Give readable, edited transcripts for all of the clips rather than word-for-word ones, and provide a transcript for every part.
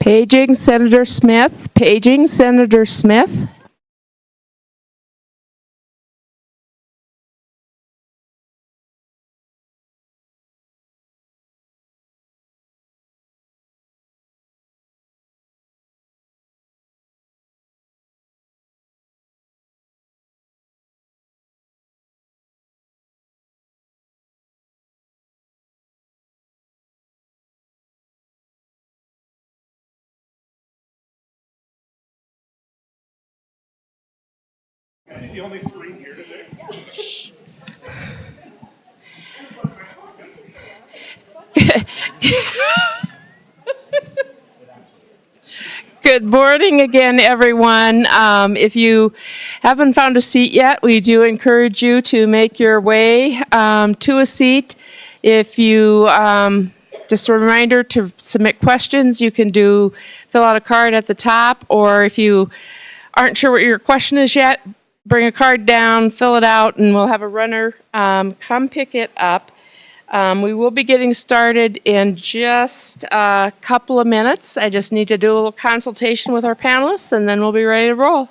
Paging Senator Smith. Paging Senator Smith. The only three here today. Good morning again, everyone. If you haven't found a seat yet, we do encourage you to make your way to a seat. If you, just a reminder to submit questions, you can fill out a card at the top, or if you aren't sure what your question is yet, bring a card down, fill it out, and we'll have a runner come pick it up. We will be getting started in just a couple of minutes. I just need to do a little consultation with our panelists, and then we'll be ready to roll.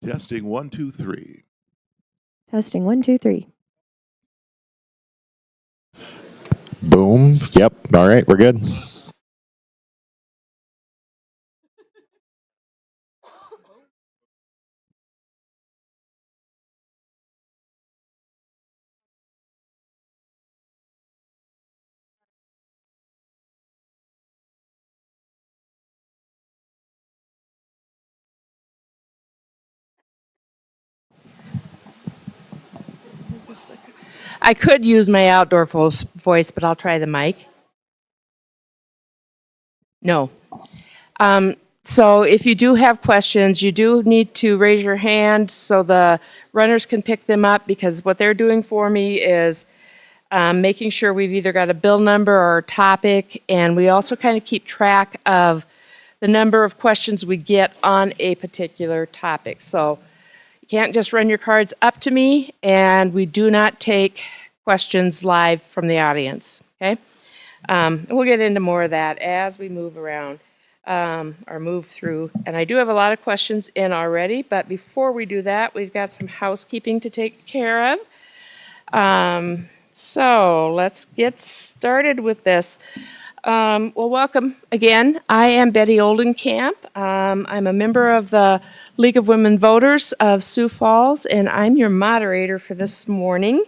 Testing 1, 2, 3. Testing 1, 2, 3. Boom. Yep. All right. We're good. I could use my outdoor voice, but I'll try the mic. No. So if you do have questions, you do need to raise your hand so the runners can pick them up, because what they're doing for me is making sure we've either got a bill number or a topic, and we also kind of keep track of the number of questions we get on a particular topic. So you can't just run your cards up to me, and we do not take questions live from the audience, okay? And we'll get into more of that as we move around or move through. And I do have a lot of questions in already, but before we do that, we've got some housekeeping to take care of. So let's get started with this. Well, welcome again. I am Betty Oldenkamp. I'm a member of the League of Women Voters of Sioux Falls, and I'm your moderator for this morning.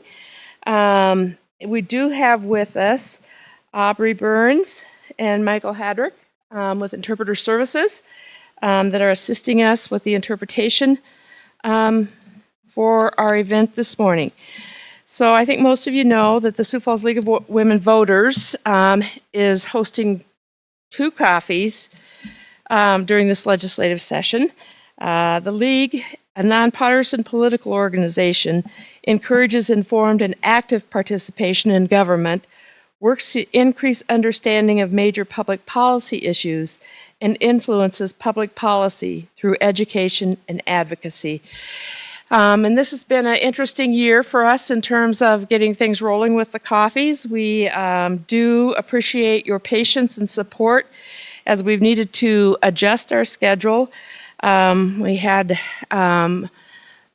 We do have with us Aubrey Burns and Michael Hadrick with Interpreter Services that are assisting us with the interpretation for our event this morning. So I think most of you know that the Sioux Falls League of Women Voters is hosting 2 coffees during this legislative session. The League, a nonpartisan political organization, encourages informed and active participation in government, works to increase understanding of major public policy issues, and influences public policy through education and advocacy. And this has been an interesting year for us in terms of getting things rolling with the coffees. We do appreciate your patience and support as we've needed to adjust our schedule. We had a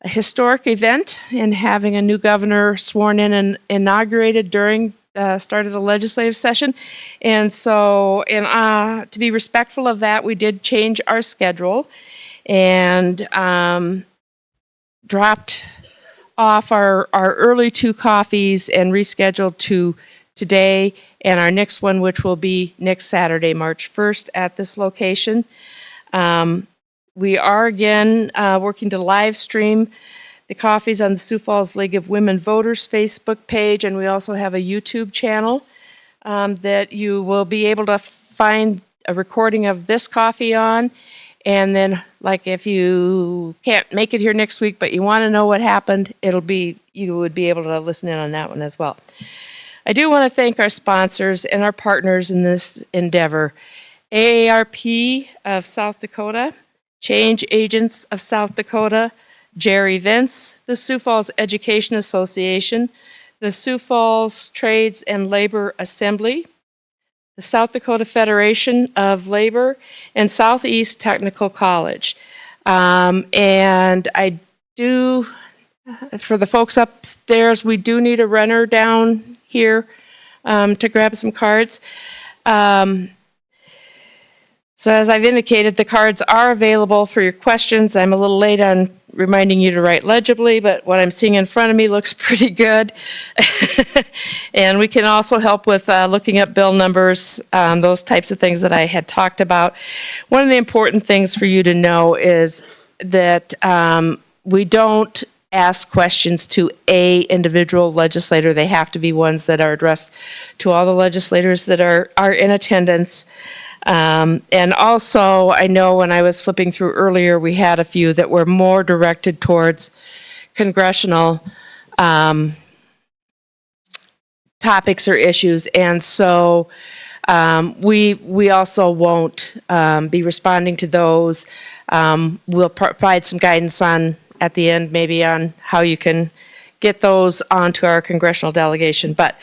historic event in having a new governor sworn in and inaugurated during the start of the legislative session. And so, to be respectful of that, we did change our schedule and dropped off our early 2 coffees and rescheduled to today and our next one, which will be next Saturday, March 1st at this location. We are again working to live stream the coffees on the Sioux Falls League of Women Voters Facebook page, and we also have a YouTube channel that you will be able to find a recording of this coffee on. And then, like, if you can't make it here next week, but you want to know what happened, you would be able to listen in on that one as well. I do want to thank our sponsors and our partners in this endeavor: AARP of South Dakota, Change Agents of South Dakota, Jerry Vince, the Sioux Falls Education Association, the Sioux Falls Trades and Labor Assembly, the South Dakota Federation of Labor, and Southeast Technical College. And I do, for the folks upstairs, we do need a runner down here to grab some cards. So as I've indicated, the cards are available for your questions. I'm a little late on reminding you to write legibly, but what I'm seeing in front of me looks pretty good. And we can also help with looking up bill numbers, those types of things that I had talked about. One of the important things for you to know is that we don't ask questions to a individual legislator. They have to be ones that are addressed to all the legislators that are in attendance. And also, I know when I was flipping through earlier, we had a few that were more directed towards congressional topics or issues, and so we also won't be responding to those. We'll provide some guidance at the end, maybe on how you can get those onto our congressional delegation, but.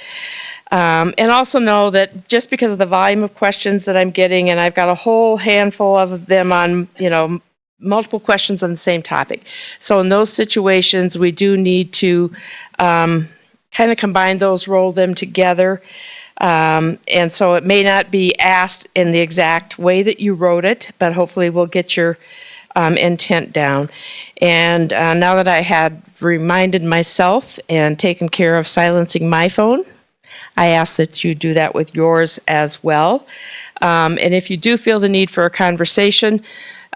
And also know that just because of the volume of questions that I'm getting, and I've got a whole handful of them on, multiple questions on the same topic. So in those situations, we do need to kind of combine those, roll them together. And so it may not be asked in the exact way that you wrote it, but hopefully we'll get your intent down. And now that I had reminded myself and taken care of silencing my phone, I ask that you do that with yours as well. And if you do feel the need for a conversation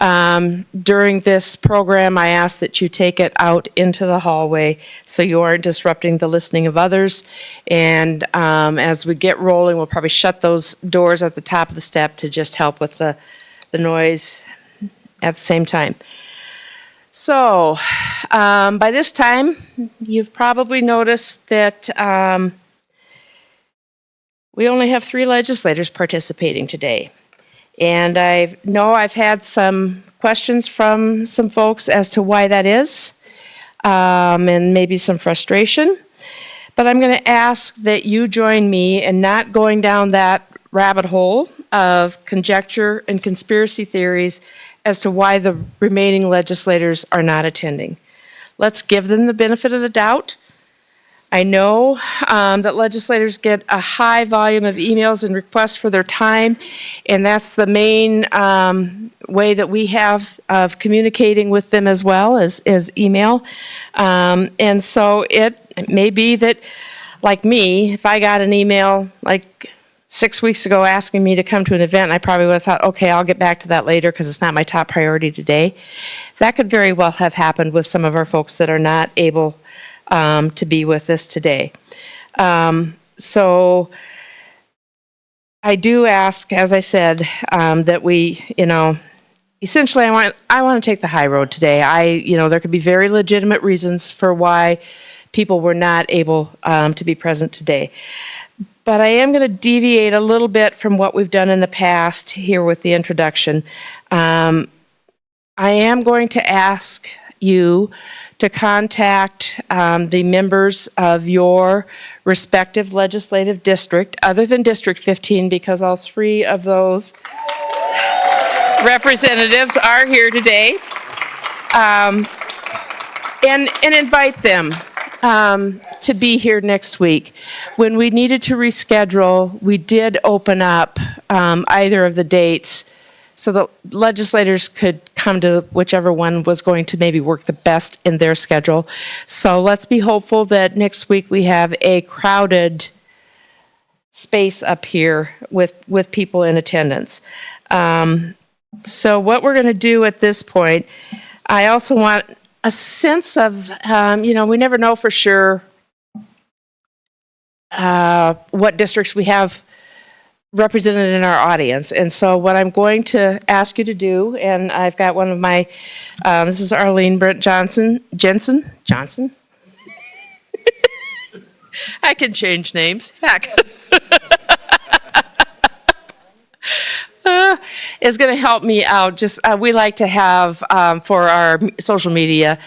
during this program, I ask that you take it out into the hallway so you aren't disrupting the listening of others. And as we get rolling, we'll probably shut those doors at the top of the step to just help with the noise at the same time. So by this time, you've probably noticed that we only have 3 legislators participating today. And I know I've had some questions from some folks as to why that is, and maybe some frustration. But I'm going to ask that you join me in not going down that rabbit hole of conjecture and conspiracy theories as to why the remaining legislators are not attending. Let's give them the benefit of the doubt. I know that legislators get a high volume of emails and requests for their time, and that's the main way that we have of communicating with them as well as email. And so it may be that, like me, if I got an email like 6 weeks ago asking me to come to an event, I probably would have thought, okay, I'll get back to that later because it's not my top priority today. That could very well have happened with some of our folks that are not able to be with us today. So I do ask, as I said, that we, essentially I want to take the high road today. There could be very legitimate reasons for why people were not able to be present today. But I am going to deviate a little bit from what we've done in the past here with the introduction. I am going to ask you to contact the members of your respective legislative district, other than District 15, because all three of those representatives are here today, and invite them to be here next week. When we needed to reschedule, we did open up either of the dates so the legislators could come to whichever one was going to maybe work the best in their schedule. So let's be hopeful that next week we have a crowded space up here with people in attendance. So what we're going to do at this point, I also want a sense of, we never know for sure what districts we have represented in our audience. And so what I'm going to ask you to do, and I've got one of my, this is Arlene Brent Jensen. I can change names, heck. Is going to help me out. Just we like to have for our social media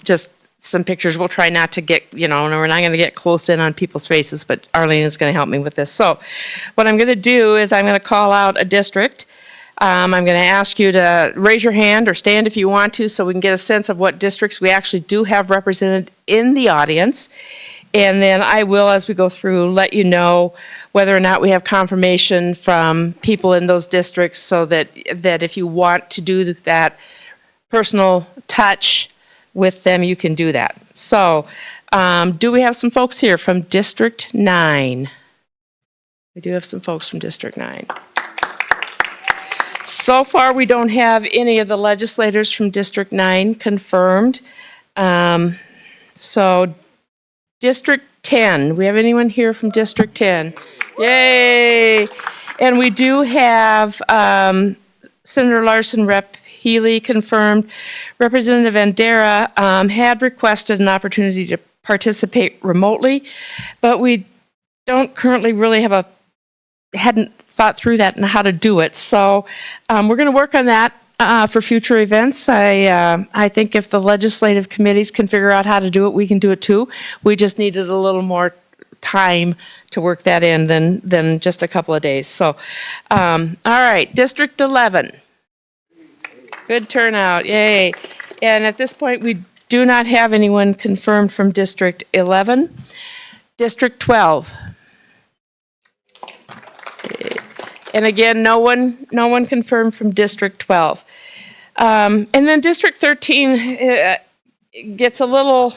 just some pictures. We'll try not to get, we're not going to get close in on people's faces, but Arlene is going to help me with this. So what I'm going to do is I'm going to call out a district. I'm going to ask you to raise your hand or stand if you want to so we can get a sense of what districts we actually do have represented in the audience. And then I will, as we go through, let you know whether or not we have confirmation from people in those districts so that if you want to do that personal touch with them, you can do that. So, do we have some folks here from District 9? We do have some folks from District 9. So far, we don't have any of the legislators from District 9 confirmed. So, District 10, we have anyone here from District 10? Yay! And we do have Senator Larson, Rep. Healy confirmed. Representative Andera had requested an opportunity to participate remotely, but we don't currently really hadn't thought through that and how to do it. So we're going to work on that for future events. I think if the legislative committees can figure out how to do it, we can do it too. We just needed a little more time to work that in than just a couple of days. So, all right, District 11. Good turnout, yay. And at this point, we do not have anyone confirmed from District 11. District 12. And again, no one confirmed from District 12. And then District 13 gets a little...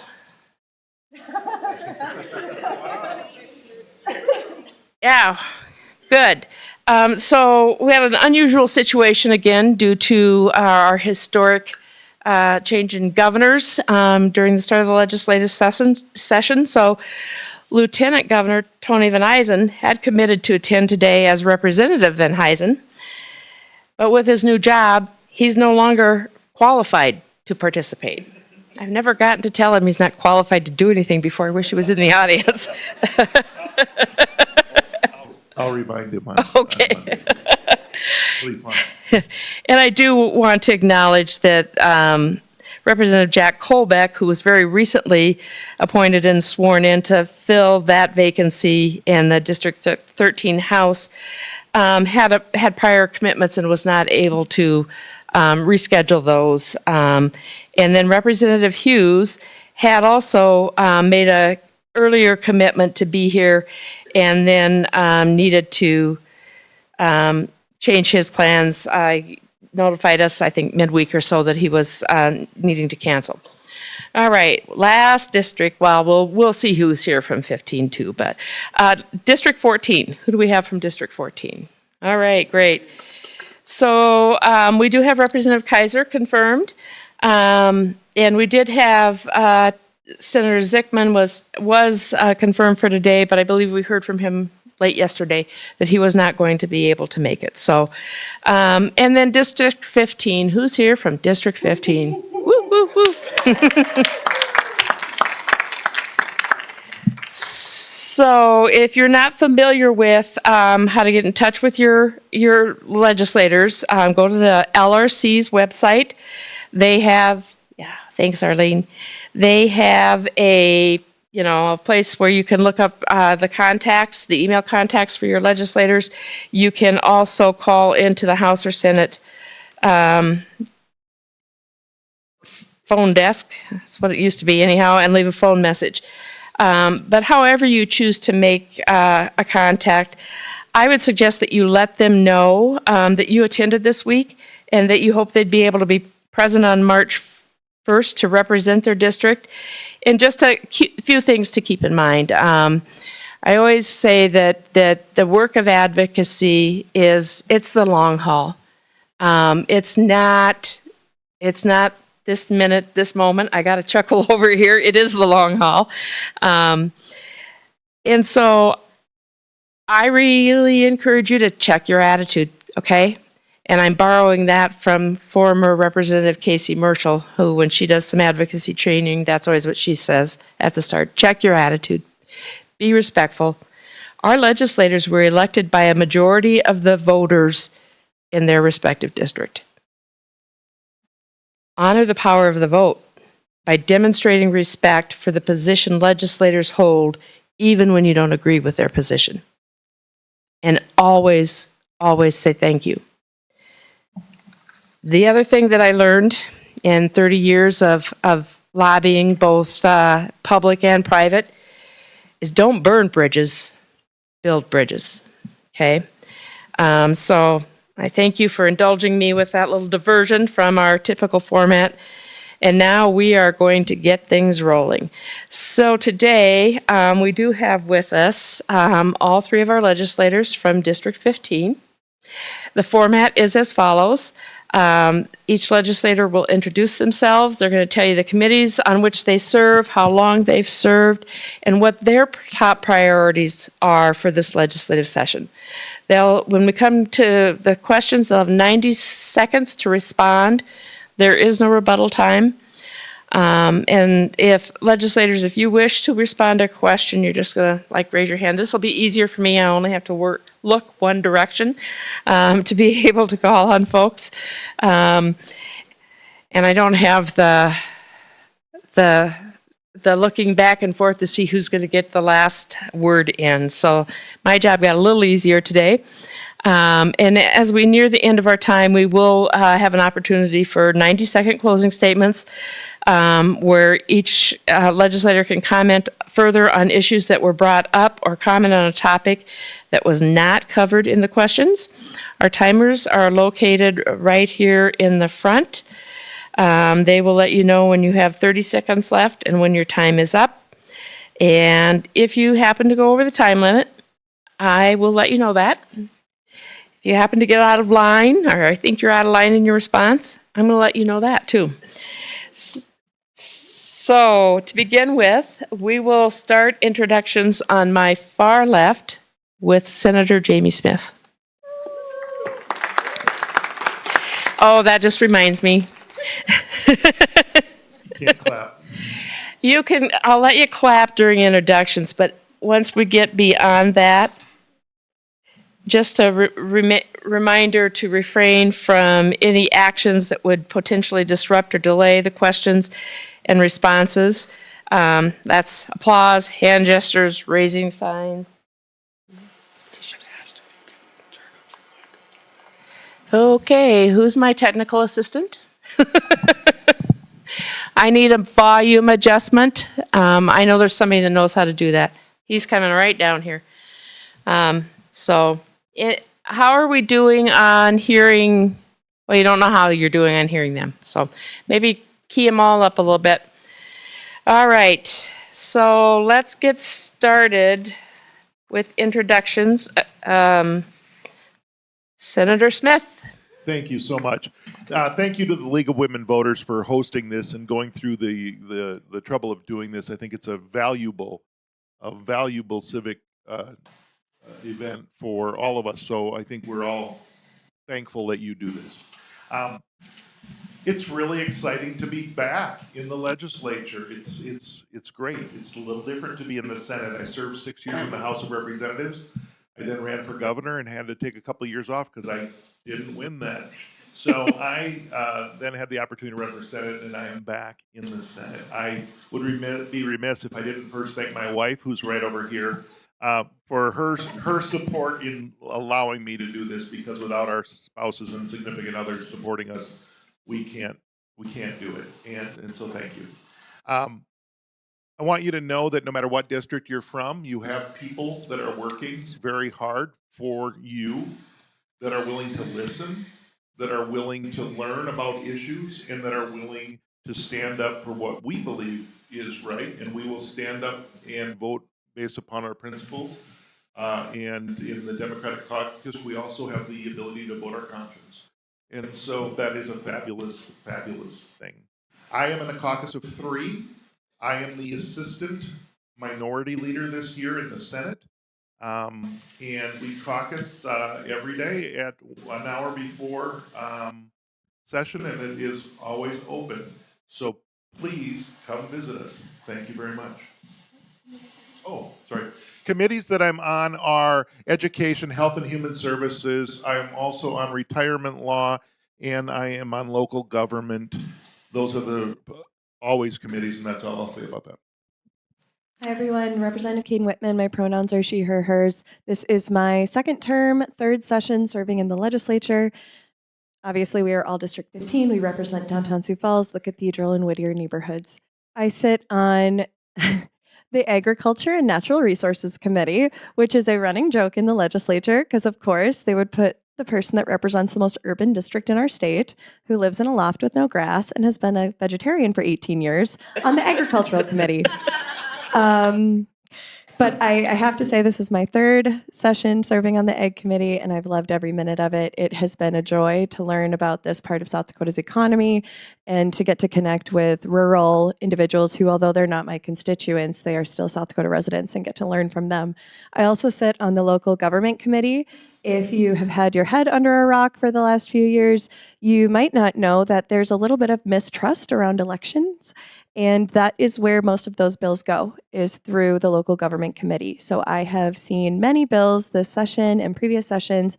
Yeah, good. So we had an unusual situation again due to our historic change in governors during the start of the legislative session. So Lieutenant Governor Tony Van Huysen had committed to attend today as Representative Van Huysen, but with his new job, he's no longer qualified to participate. I've never gotten to tell him he's not qualified to do anything before. I wish he was in the audience. I'll remind him. Okay. Really fun. And I do want to acknowledge that Representative Jack Colbeck, who was very recently appointed and sworn in to fill that vacancy in the District 13 House, had prior commitments and was not able to reschedule those. And then Representative Hughes had also made a earlier commitment to be here and then needed to change his plans. Notified us, I think, midweek or so that he was needing to cancel. All right, last district. Well, we'll see who's here from 15 too, but District 14. Who do we have from District 14? All right, great. So we do have Representative Kaiser confirmed, and we did have Senator Zickman was confirmed for today, but I believe we heard from him late yesterday that he was not going to be able to make it. So, and then District 15. Who's here from District 15? Woo, woo, woo. So, if you're not familiar with how to get in touch with your legislators, go to the LRC's website. They have, thanks, Arlene. They have a place where you can look up the contacts, the email contacts for your legislators. You can also call into the House or Senate phone desk. That's what it used to be anyhow, and leave a phone message. But however you choose to make a contact, I would suggest that you let them know that you attended this week and that you hope they'd be able to be present on March 1st to represent their district. And just a few things to keep in mind. I always say that the work of advocacy it's the long haul. It's not this minute, this moment. I got to chuckle over here. It is the long haul. And so I really encourage you to check your attitude, okay? And I'm borrowing that from former Representative Casey Marshall, who, when she does some advocacy training, that's always what she says at the start. Check your attitude. Be respectful. Our legislators were elected by a majority of the voters in their respective district. Honor the power of the vote by demonstrating respect for the position legislators hold, even when you don't agree with their position. And always, always say thank you. The other thing that I learned in 30 years of lobbying, both public and private, is don't burn bridges, build bridges, okay? So I thank you for indulging me with that little diversion from our typical format. And now we are going to get things rolling. So today, we do have with us all three of our legislators from District 15. The format is as follows. Each legislator will introduce themselves. They're going to tell you the committees on which they serve, how long they've served, and what their top priorities are for this legislative session. When we come to the questions, they'll have 90 seconds to respond. There is no rebuttal time. And if legislators, if you wish to respond to a question, you're just going to raise your hand. This will be easier for me. I only have to look one direction to be able to call on folks. And I don't have the looking back and forth to see who's going to get the last word in. So my job got a little easier today. And as we near the end of our time, we will have an opportunity for 90-second closing statements where each legislator can comment further on issues that were brought up or comment on a topic that was not covered in the questions. Our timers are located right here in the front. They will let you know when you have 30 seconds left and when your time is up. And if you happen to go over the time limit, I will let you know that. If you happen to get out of line, or I think you're out of line in your response, I'm going to let you know that too. So to begin with, we will start introductions on my far left with Senator Jamie Smith. Oh, that just reminds me. You can't clap. I'll let you clap during introductions, but once we get beyond that, just a reminder to refrain from any actions that would potentially disrupt or delay the questions and responses. That's applause, hand gestures, raising signs. Okay, who's my technical assistant? I need a volume adjustment. I know there's somebody that knows how to do that. He's coming right down here. How are we doing on hearing? Well, you don't know how you're doing on hearing them. So maybe key them all up a little bit. All right, so let's get started with introductions. Senator Smith. Thank you so much. Thank you to the League of Women Voters for hosting this and going through the trouble of doing this. I think it's a valuable civic event for all of us. So I think we're all thankful that you do this. It's really exciting to be back in the legislature. It's great. It's a little different to be in the Senate. I served 6 years in the House of Representatives. I then ran for governor and had to take a couple of years off because I didn't win that. So I then had the opportunity to run for Senate, and I am back in the Senate. I would be remiss if I didn't first thank my wife, who's right over here, for her support in allowing me to do this, because without our spouses and significant others supporting us, we can't do it. And so thank you. I want you to know that no matter what district you're from, you have people that are working very hard for you, that are willing to listen, that are willing to learn about issues, and that are willing to stand up for what we believe is right. And we will stand up and vote based upon our principles. And in the Democratic caucus, we also have the ability to vote our conscience. And so that is a fabulous, fabulous thing. I am in a caucus of 3. I am the assistant minority leader this year in the Senate. And we caucus every day at 1 hour before session, and it is always open. So please come visit us. Thank you very much. Oh, sorry. Committees that I'm on are Education, Health and Human Services. I am also on Retirement Law, and I am on Local Government. Those are the always committees, and that's all I'll say about that. Hi, everyone. Representative Kane Whitman. My pronouns are she, her, hers. This is my second term, third session serving in the legislature. Obviously, we are all District 15. We represent downtown Sioux Falls, the Cathedral, and Whittier neighborhoods. I sit on the Agriculture and Natural Resources Committee, which is a running joke in the legislature because, of course, they would put the person that represents the most urban district in our state, who lives in a loft with no grass and has been a vegetarian for 18 years, on the Agricultural Committee. But I have to say, this is my third session serving on the Ag Committee, and I've loved every minute of it. It has been a joy to learn about this part of South Dakota's economy and to get to connect with rural individuals who, although they're not my constituents, they are still South Dakota residents, and get to learn from them. I also sit on the Local Government Committee. If you have had your head under a rock for the last few years, you might not know that there's a little bit of mistrust around elections. And that is where most of those bills go, is through the Local Government Committee. So I have seen many bills this session and previous sessions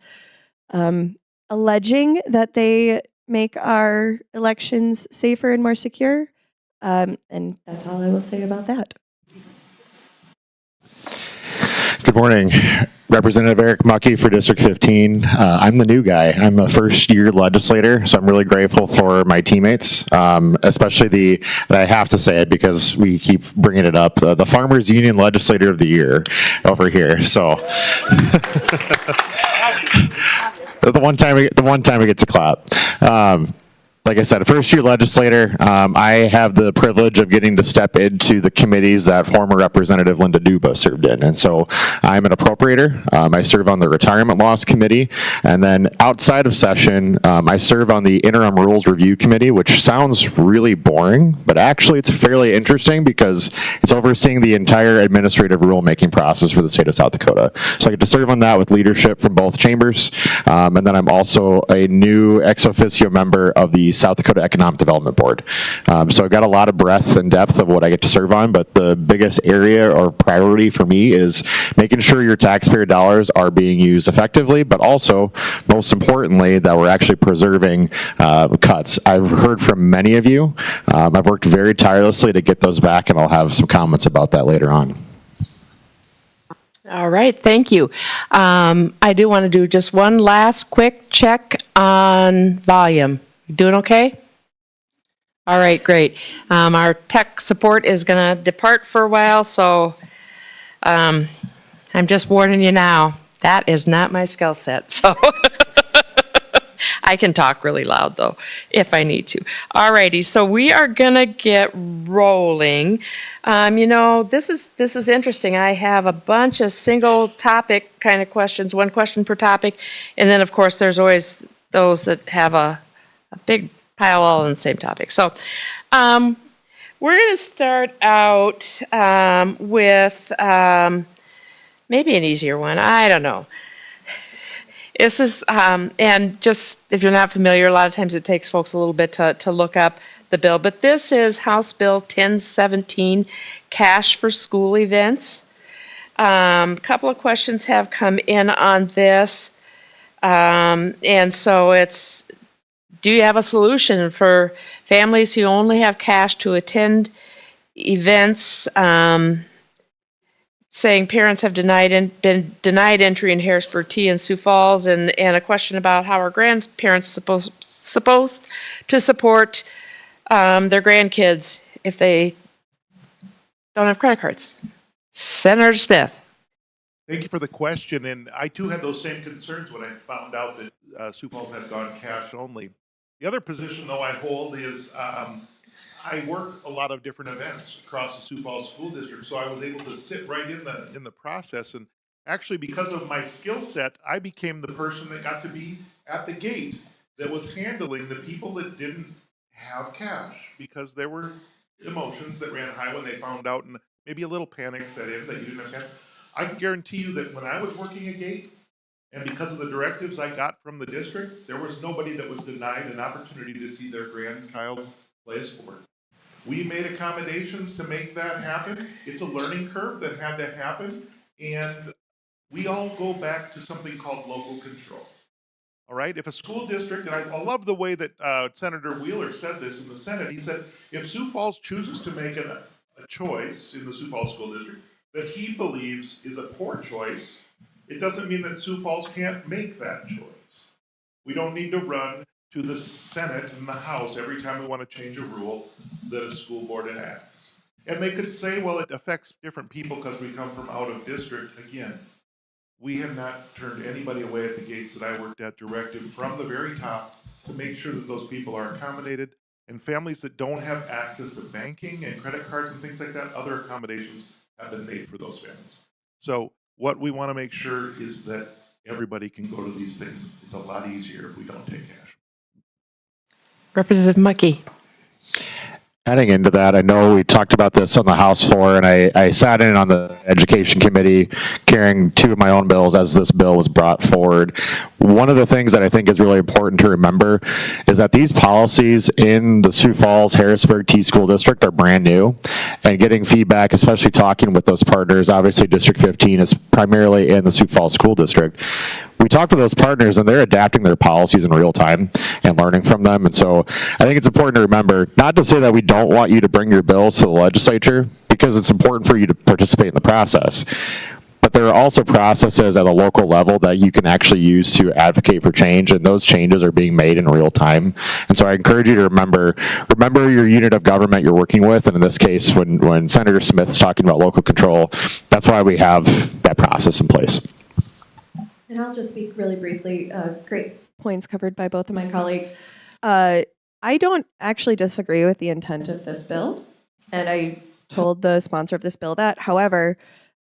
alleging that they make our elections safer and more secure. And that's all I will say about that. Good morning. Representative Eric Muckey for District 15. I'm the new guy. I'm a first-year legislator, so I'm really grateful for my teammates, especially I have to say it because we keep bringing it up, the Farmers Union Legislator of the Year over here. So the one time we get to clap. Like I said, a first-year legislator. I have the privilege of getting to step into the committees that former Representative Linda Duba served in. And so I'm an appropriator. I serve on the Retirement Laws Committee. And then outside of session, I serve on the Interim Rules Review Committee, which sounds really boring, but actually it's fairly interesting because it's overseeing the entire administrative rulemaking process for the state of South Dakota. So I get to serve on that with leadership from both chambers. And then I'm also a new ex officio member of the South Dakota Economic Development Board. So I've got a lot of breadth and depth of what I get to serve on, but the biggest area or priority for me is making sure your taxpayer dollars are being used effectively, but also, most importantly, that we're actually preserving cuts. I've heard from many of you. I've worked very tirelessly to get those back, and I'll have some comments about that later on. All right, thank you. I do want to do just one last quick check on volume. You doing okay? All right, great. Our tech support is going to depart for a while, so I'm just warning you now. That is not my skill set, so I can talk really loud, though, if I need to. All righty, so we are going to get rolling. This is interesting. I have a bunch of single topic kind of questions, one question per topic, and then, of course, there's always those that have a big pile all on the same topic. So we're going to start out with maybe an easier one. I don't know. This is, and just if you're not familiar, a lot of times it takes folks a little bit to look up the bill, but this is House Bill 1017, Cash for School Events. A couple of questions have come in on this, and so it's, do you have a solution for families who only have cash to attend events? Saying parents have been denied entry in Harrisburg T and Sioux Falls, and a question about how are grandparents supposed to support their grandkids if they don't have credit cards. Senator Smith. Thank you for the question, and I too had those same concerns when I found out that Sioux Falls had gone cash only. The other position, though, I hold is I work a lot of different events across the Sioux Falls School District, so I was able to sit right in the process. And actually, because of my skill set, I became the person that got to be at the gate that was handling the people that didn't have cash, because there were emotions that ran high when they found out, and maybe a little panic set in that you didn't have cash. I can guarantee you that when I was working a gate, and because of the directives I got from the district, there was nobody that was denied an opportunity to see their grandchild play a sport. We made accommodations to make that happen. It's a learning curve that had to happen, and we all go back to something called local control. All right, if a school district, and I love the way that Senator Wheeler said this in the Senate, he said, if Sioux Falls chooses to make a choice in the Sioux Falls School District that he believes is a poor choice, it doesn't mean that Sioux Falls can't make that choice. We don't need to run to the Senate and the House every time we want to change a rule that a school board enacts. And they could say, well, it affects different people because we come from out of district. Again, we have not turned anybody away at the gates that I worked at, directive from the very top to make sure that those people are accommodated. And families that don't have access to banking and credit cards and things like that, other accommodations have been made for those families. So what we want to make sure is that everybody can go to these things. It's a lot easier if we don't take cash. Representative Mucky. Adding into that, I know we talked about this on the House floor, and I sat in on the Education Committee carrying two of my own bills as this bill was brought forward. One of the things that I think is really important to remember is that these policies in the Sioux Falls Harrisburg T School District are brand new, and getting feedback, especially talking with those partners. Obviously, District 15 is primarily in the Sioux Falls School District. We talk to those partners, and they're adapting their policies in real time and learning from them. And so I think it's important to remember, not to say that we don't want you to bring your bills to the legislature, because it's important for you to participate in the process. But there are also processes at a local level that you can actually use to advocate for change, and those changes are being made in real time. And so I encourage you to remember your unit of government you're working with, and in this case, when Senator Smith's talking about local control, that's why we have that process in place. And I'll just speak really briefly. Great points covered by both of my colleagues. I don't actually disagree with the intent of this bill, and I told the sponsor of this bill that. However,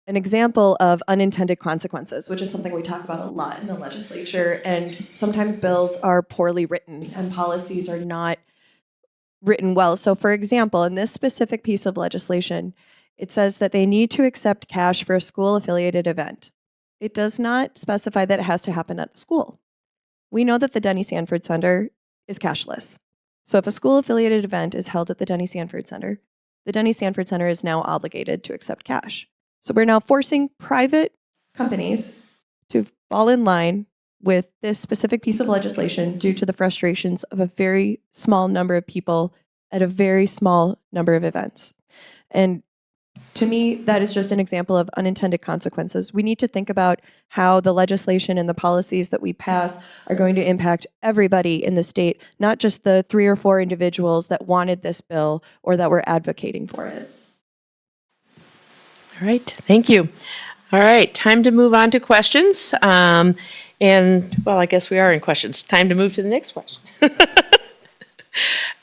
an example of unintended consequences, which is something we talk about a lot in the legislature, and sometimes bills are poorly written and policies are not written well. So for example, in this specific piece of legislation, it says that they need to accept cash for a school-affiliated event. It does not specify that it has to happen at the school. We know that the Denny Sanford Center is cashless. So if a school-affiliated event is held at the Denny Sanford Center, the Denny Sanford Center is now obligated to accept cash. So we're now forcing private companies to fall in line with this specific piece of legislation due to the frustrations of a very small number of people at a very small number of events. And to me, that is just an example of unintended consequences. We need to think about how the legislation and the policies that we pass are going to impact everybody in the state, not just the 3 or 4 individuals that wanted this bill or that were advocating for it. All right, thank you. All right, time to move on to questions. And, well, I guess we are in questions. Time to move to the next question.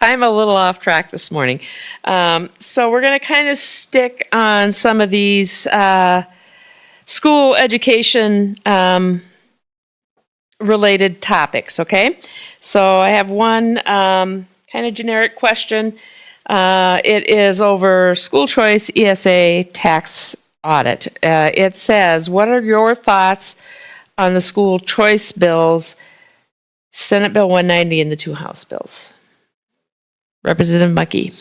I'm a little off track this morning. So we're going to kind of stick on some of these school education related topics, okay? So I have one kind of generic question. It is over school choice ESA tax audit. It says, what are your thoughts on the school choice bills, Senate Bill 190 and the 2 House bills? Representative Mucky.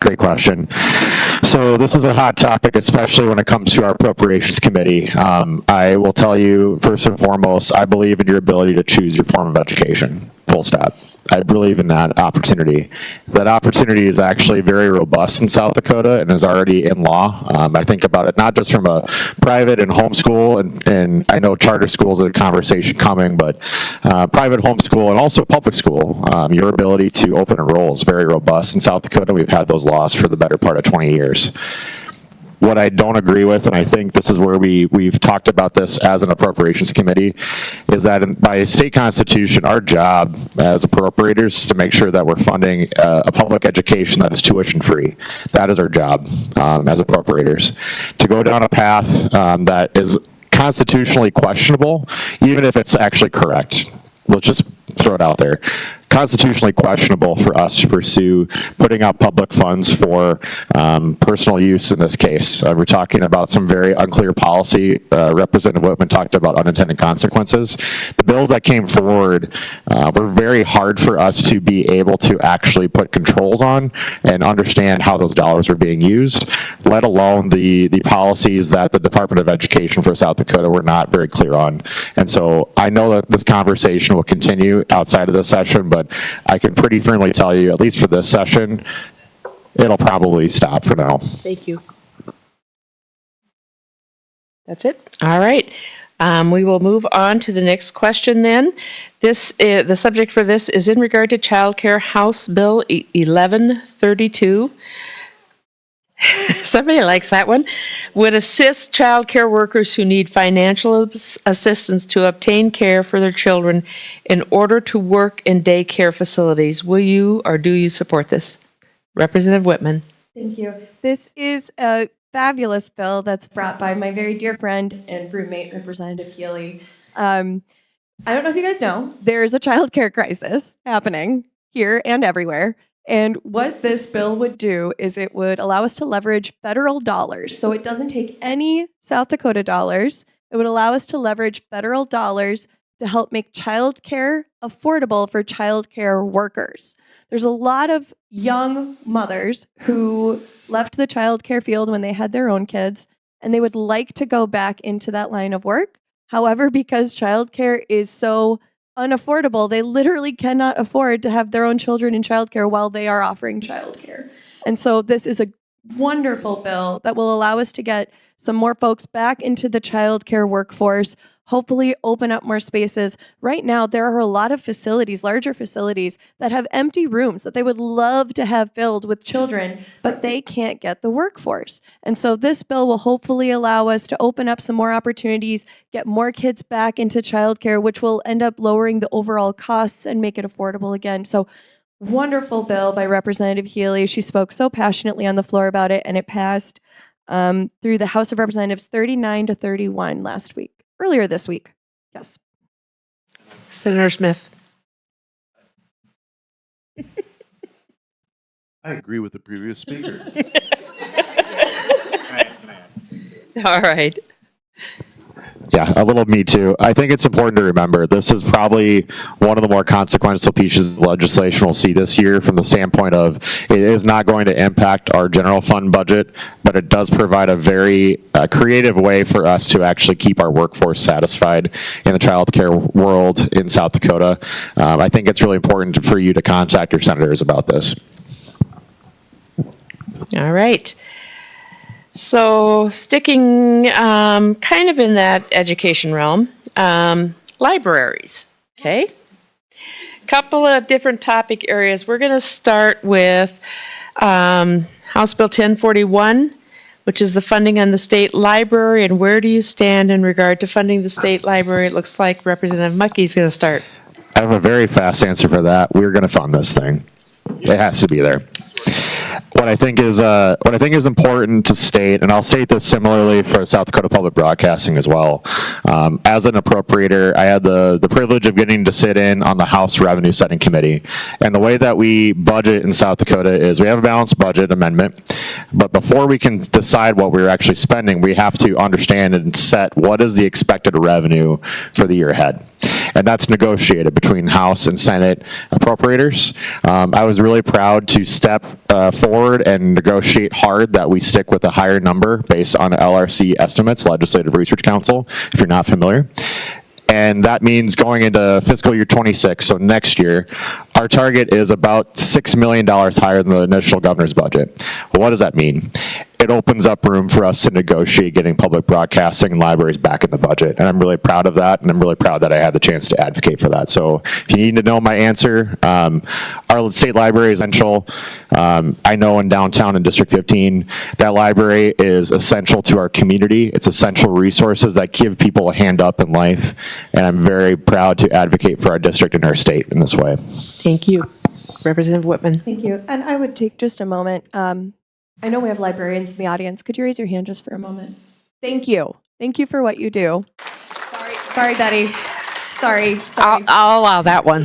Great question. So this is a hot topic, especially when it comes to our appropriations committee. I will tell you, first and foremost, I believe in your ability to choose your form of education, full stop. I believe in that opportunity. That opportunity is actually very robust in South Dakota and is already in law. I think about it not just from a private and homeschool, and I know charter schools is a conversation coming, but private homeschool and also public school, your ability to open enroll is very robust in South Dakota. We've had those laws for the better part of 20 years. What I don't agree with, and I think this is where we've talked about this as an appropriations committee, is that by state constitution, our job as appropriators is to make sure that we're funding a public education that is tuition free. That is our job as appropriators. To go down a path that is constitutionally questionable, even if it's actually correct, let's just throw it out there. Constitutionally questionable for us to pursue putting out public funds for personal use in this case. We're talking about some very unclear policy. Representative Whitman talked about unintended consequences. The bills that came forward were very hard for us to be able to actually put controls on and understand how those dollars were being used, let alone the policies that the Department of Education for South Dakota were not very clear on. And so I know that this conversation will continue outside of this session, but I can pretty firmly tell you, at least for this session, it'll probably stop for now. Thank you. That's it? All right. We will move on to the next question then. The subject for this is in regard to Child Care House Bill 1132. Somebody likes that one. Would assist child care workers who need financial assistance to obtain care for their children in order to work in daycare facilities. Will you or do you support this? Representative Whitman. Thank you. This is a fabulous bill that's brought by my very dear friend and roommate, Representative Healy. I don't know if you guys know, there's a child care crisis happening here and everywhere. And what this bill would do is it would allow us to leverage federal dollars. So it doesn't take any South Dakota dollars. It would allow us to leverage federal dollars to help make childcare affordable for childcare workers. There's a lot of young mothers who left the childcare field when they had their own kids, and they would like to go back into that line of work. However, because childcare is so unaffordable, they literally cannot afford to have their own children in childcare while they are offering childcare. And so this is a wonderful bill that will allow us to get some more folks back into the childcare workforce, hopefully open up more spaces. Right now, there are a lot of facilities, larger facilities, that have empty rooms that they would love to have filled with children, but they can't get the workforce. And so this bill will hopefully allow us to open up some more opportunities, get more kids back into childcare, which will end up lowering the overall costs and make it affordable again. So wonderful bill by Representative Healy. She spoke so passionately on the floor about it, and it passed through the House of Representatives 39-31 earlier this week. Yes. Senator Smith. I agree with the previous speaker. All right. Yeah, Yeah, a little me too. I think it's important to remember this is probably one of the more consequential pieces of legislation we'll see this year from the standpoint of it is not going to impact our general fund budget, but it does provide a very creative way for us to actually keep our workforce satisfied in the child care world in South Dakota. I think it's really important for you to contact your senators about this. All right. So sticking kind of in that education realm, libraries, okay? Couple of different topic areas. We're going to start with House Bill 1041, which is the funding on the state library, and where do you stand in regard to funding the state library? It looks like Representative Mucky's going to start. I have a very fast answer for that. We're going to fund this thing. It has to be there. What I think is important to state, and I'll state this similarly for South Dakota Public Broadcasting as well. As an appropriator, I had the privilege of getting to sit in on the House Revenue Setting Committee. And the way that we budget in South Dakota is we have a balanced budget amendment, but before we can decide what we're actually spending, we have to understand and set what is the expected revenue for the year ahead. And that's negotiated between House and Senate appropriators. I was really proud to step forward and negotiate hard that we stick with a higher number based on LRC estimates, Legislative Research Council, if you're not familiar. And that means going into fiscal year 26, so next year, our target is about $6 million higher than the initial governor's budget. Well, what does that mean? It opens up room for us to negotiate getting public broadcasting and libraries back in the budget. And I'm really proud of that, and I'm really proud that I had the chance to advocate for that. So if you need to know my answer, our state library is essential. I know in downtown in District 15, that library is essential to our community. It's essential resources that give people a hand up in life. And I'm very proud to advocate for our district and our state in this way. Thank you. Representative Whitman. Thank you. And I would take just a moment. I know we have librarians in the audience. Could you raise your hand just for a moment? Thank you. Thank you for what you do. Sorry, Betty. Sorry. I'll allow that one.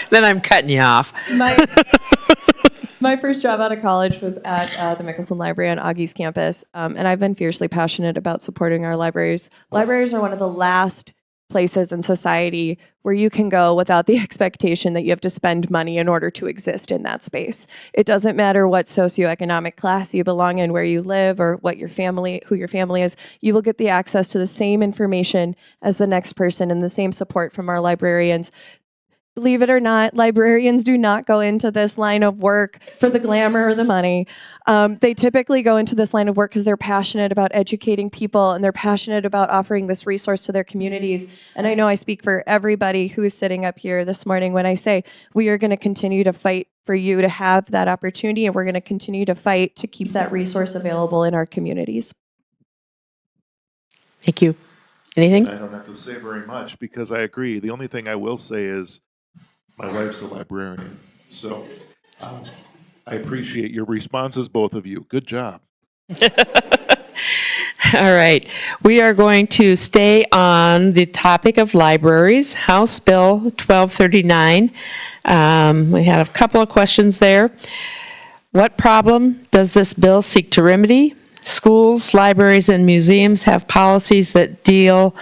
Then I'm cutting you off. My first job out of college was at the Mickelson Library on Augie's campus, and I've been fiercely passionate about supporting our libraries. Libraries are one of the last places in society where you can go without the expectation that you have to spend money in order to exist in that space. It doesn't matter what socioeconomic class you belong in, where you live, or what your family, who your family is. You will get the access to the same information as the next person and the same support from our librarians. Believe it or not, librarians do not go into this line of work for the glamour or the money. They typically go into this line of work because they're passionate about educating people and they're passionate about offering this resource to their communities. And I know I speak for everybody who is sitting up here this morning when I say we are going to continue to fight for you to have that opportunity, and we're going to continue to fight to keep that resource available in our communities. Thank you. Anything? I don't have to say very much because I agree. The only thing I will say is my wife's a librarian. So I appreciate your responses, both of you. Good job. All right. We are going to stay on the topic of libraries, House Bill 1239. We had a couple of questions there. What problem does this bill seek to remedy? Schools, libraries, and museums have policies that deal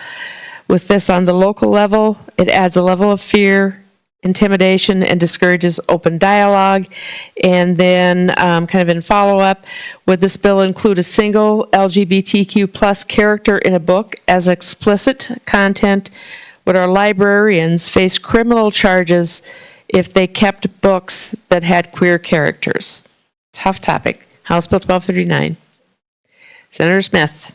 with this on the local level. It adds a level of fear, intimidation, and discourages open dialogue. And then kind of in follow-up, would this bill include a single LGBTQ plus character in a book as explicit content? Would our librarians face criminal charges if they kept books that had queer characters? Tough topic. House Bill 1239. Senator Smith.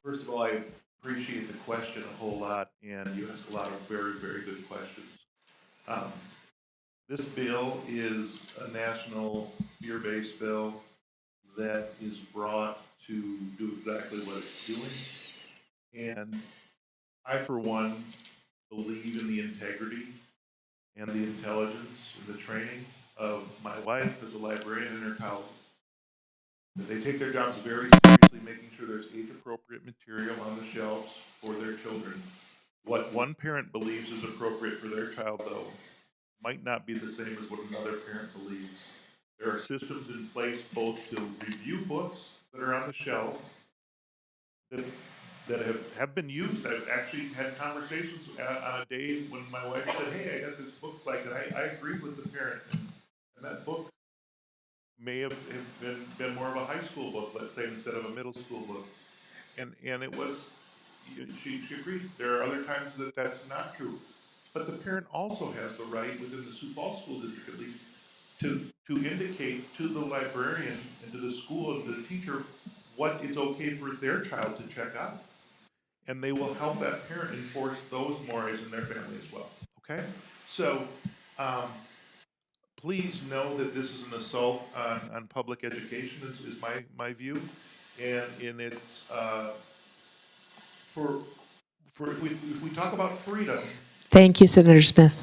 First of all, I appreciate the question a whole lot, and you asked a lot of very, very good questions. This bill is a national fear-based bill that is brought to do exactly what it's doing. And I, for one, believe in the integrity and the intelligence and the training of my wife as a librarian and her colleagues. That they take their jobs very seriously, making sure there's age-appropriate material on the shelves for their children. What one parent believes is appropriate for their child, though, might not be the same as what another parent believes. There are systems in place both to review books that are on the shelf that that have been used. I've actually had conversations on a day when my wife said, hey, I got this book like that. I agree with the parent. And that book may have been more of a high school book, let's say, instead of a middle school book. And it was, she agreed. There are other times that that's not true. But the parent also has the right, within the Sioux Falls School District at least, to indicate to the librarian and to the school and to the teacher what is okay for their child to check out. And they will help that parent enforce those mores in their family as well, okay? So, please know that this is an assault on public education, is my view. And it's, if we talk about freedom. Thank you, Senator Smith.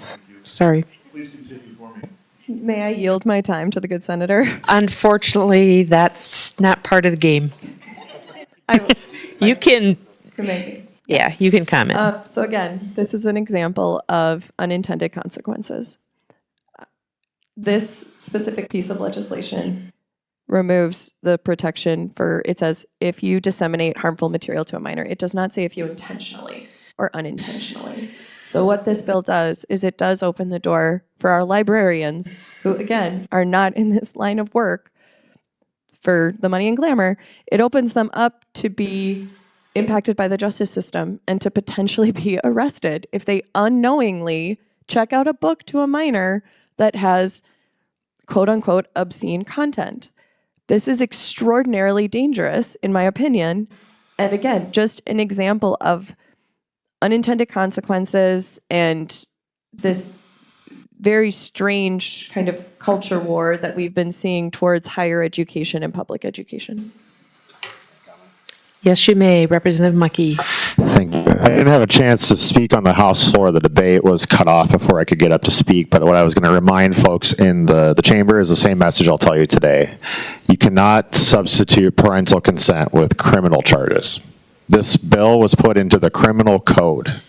Sorry. Please continue for me. May I yield my time to the good senator? Unfortunately, that's not part of the game. You can, you can comment. So again, this is an example of unintended consequences. This specific piece of legislation removes the protection for, it says, if you disseminate harmful material to a minor. It does not say if you intentionally or unintentionally. So what this bill does is it does open the door for our librarians, who again are not in this line of work for the money and glamour. It opens them up to be impacted by the justice system and to potentially be arrested if they unknowingly check out a book to a minor that has quote unquote obscene content. This is extraordinarily dangerous, in my opinion. And again, just an example of unintended consequences and this very strange kind of culture war that we've been seeing towards higher education and public education. Yes, you may. Representative Muckey. Thank you. I didn't have a chance to speak on the House floor. The debate was cut off before I could get up to speak, but what I was going to remind folks in the chamber is the same message I'll tell you today. You cannot substitute parental consent with criminal charges. This bill was put into the criminal code.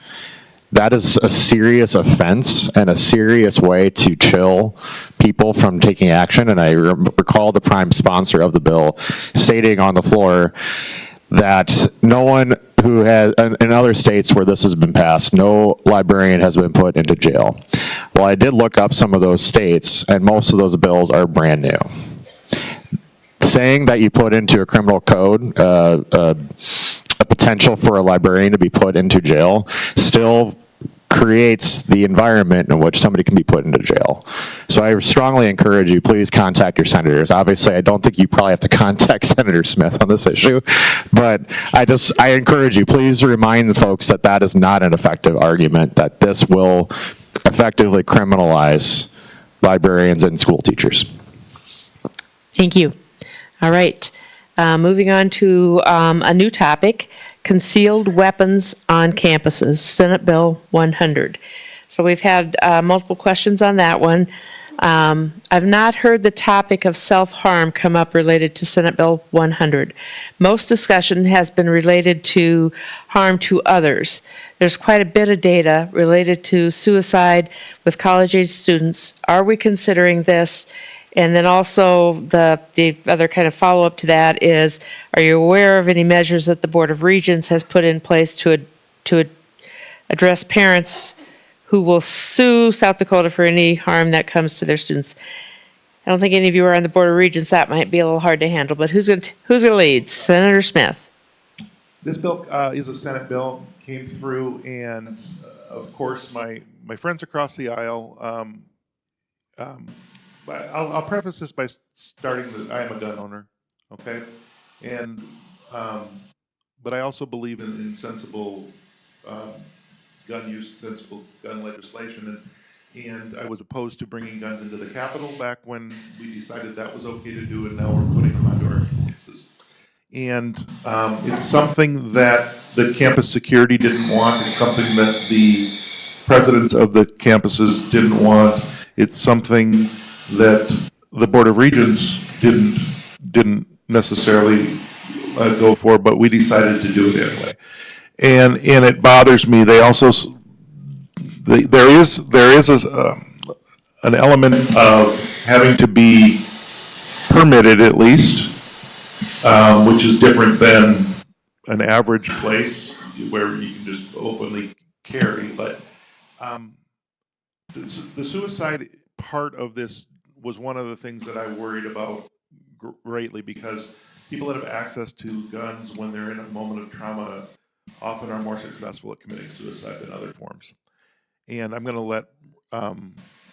That is a serious offense and a serious way to chill people from taking action, and I recall the prime sponsor of the bill stating on the floor that no one who has, in other states where this has been passed, no librarian has been put into jail. Well, I did look up some of those states, and most of those bills are brand new. Saying that you put into a criminal code a potential for a librarian to be put into jail still creates the environment in which somebody can be put into jail. So I strongly encourage you, please contact your senators. Obviously, I don't think you probably have to contact Senator Smith on this issue, but I encourage you, please remind the folks that that is not an effective argument, that this will effectively criminalize librarians and school teachers. Thank you. All right. Moving on to a new topic, concealed weapons on campuses, Senate Bill 100. So we've had multiple questions on that one. I've not heard the topic of self-harm come up related to Senate Bill 100. Most discussion has been related to harm to others. There's quite a bit of data related to suicide with college-age students. Are we considering this? And then also the other kind of follow-up to that is, are you aware of any measures that the Board of Regents has put in place to address parents who will sue South Dakota for any harm that comes to their students? I don't think any of you are on the Board of Regents. That might be a little hard to handle, but who's going to lead? Senator Smith. This bill is a Senate bill, came through, and of course my friends across the aisle. I'll preface this by starting that I am a gun owner, okay, and but I also believe in sensible gun use, sensible gun legislation, and I was opposed to bringing guns into the Capitol back when we decided that was okay to do, and now we're putting them onto our campuses. And it's something that the campus security didn't want. It's something that the presidents of the campuses didn't want. It's something that the Board of Regents didn't necessarily go for, but we decided to do it anyway. And it bothers me. They also there is an element of having to be permitted at least, which is different than an average place. where you can just openly carry. But the suicide part of this was one of the things that I worried about greatly, because people that have access to guns when they're in a moment of trauma often are more successful at committing suicide than other forms. And I'm going to let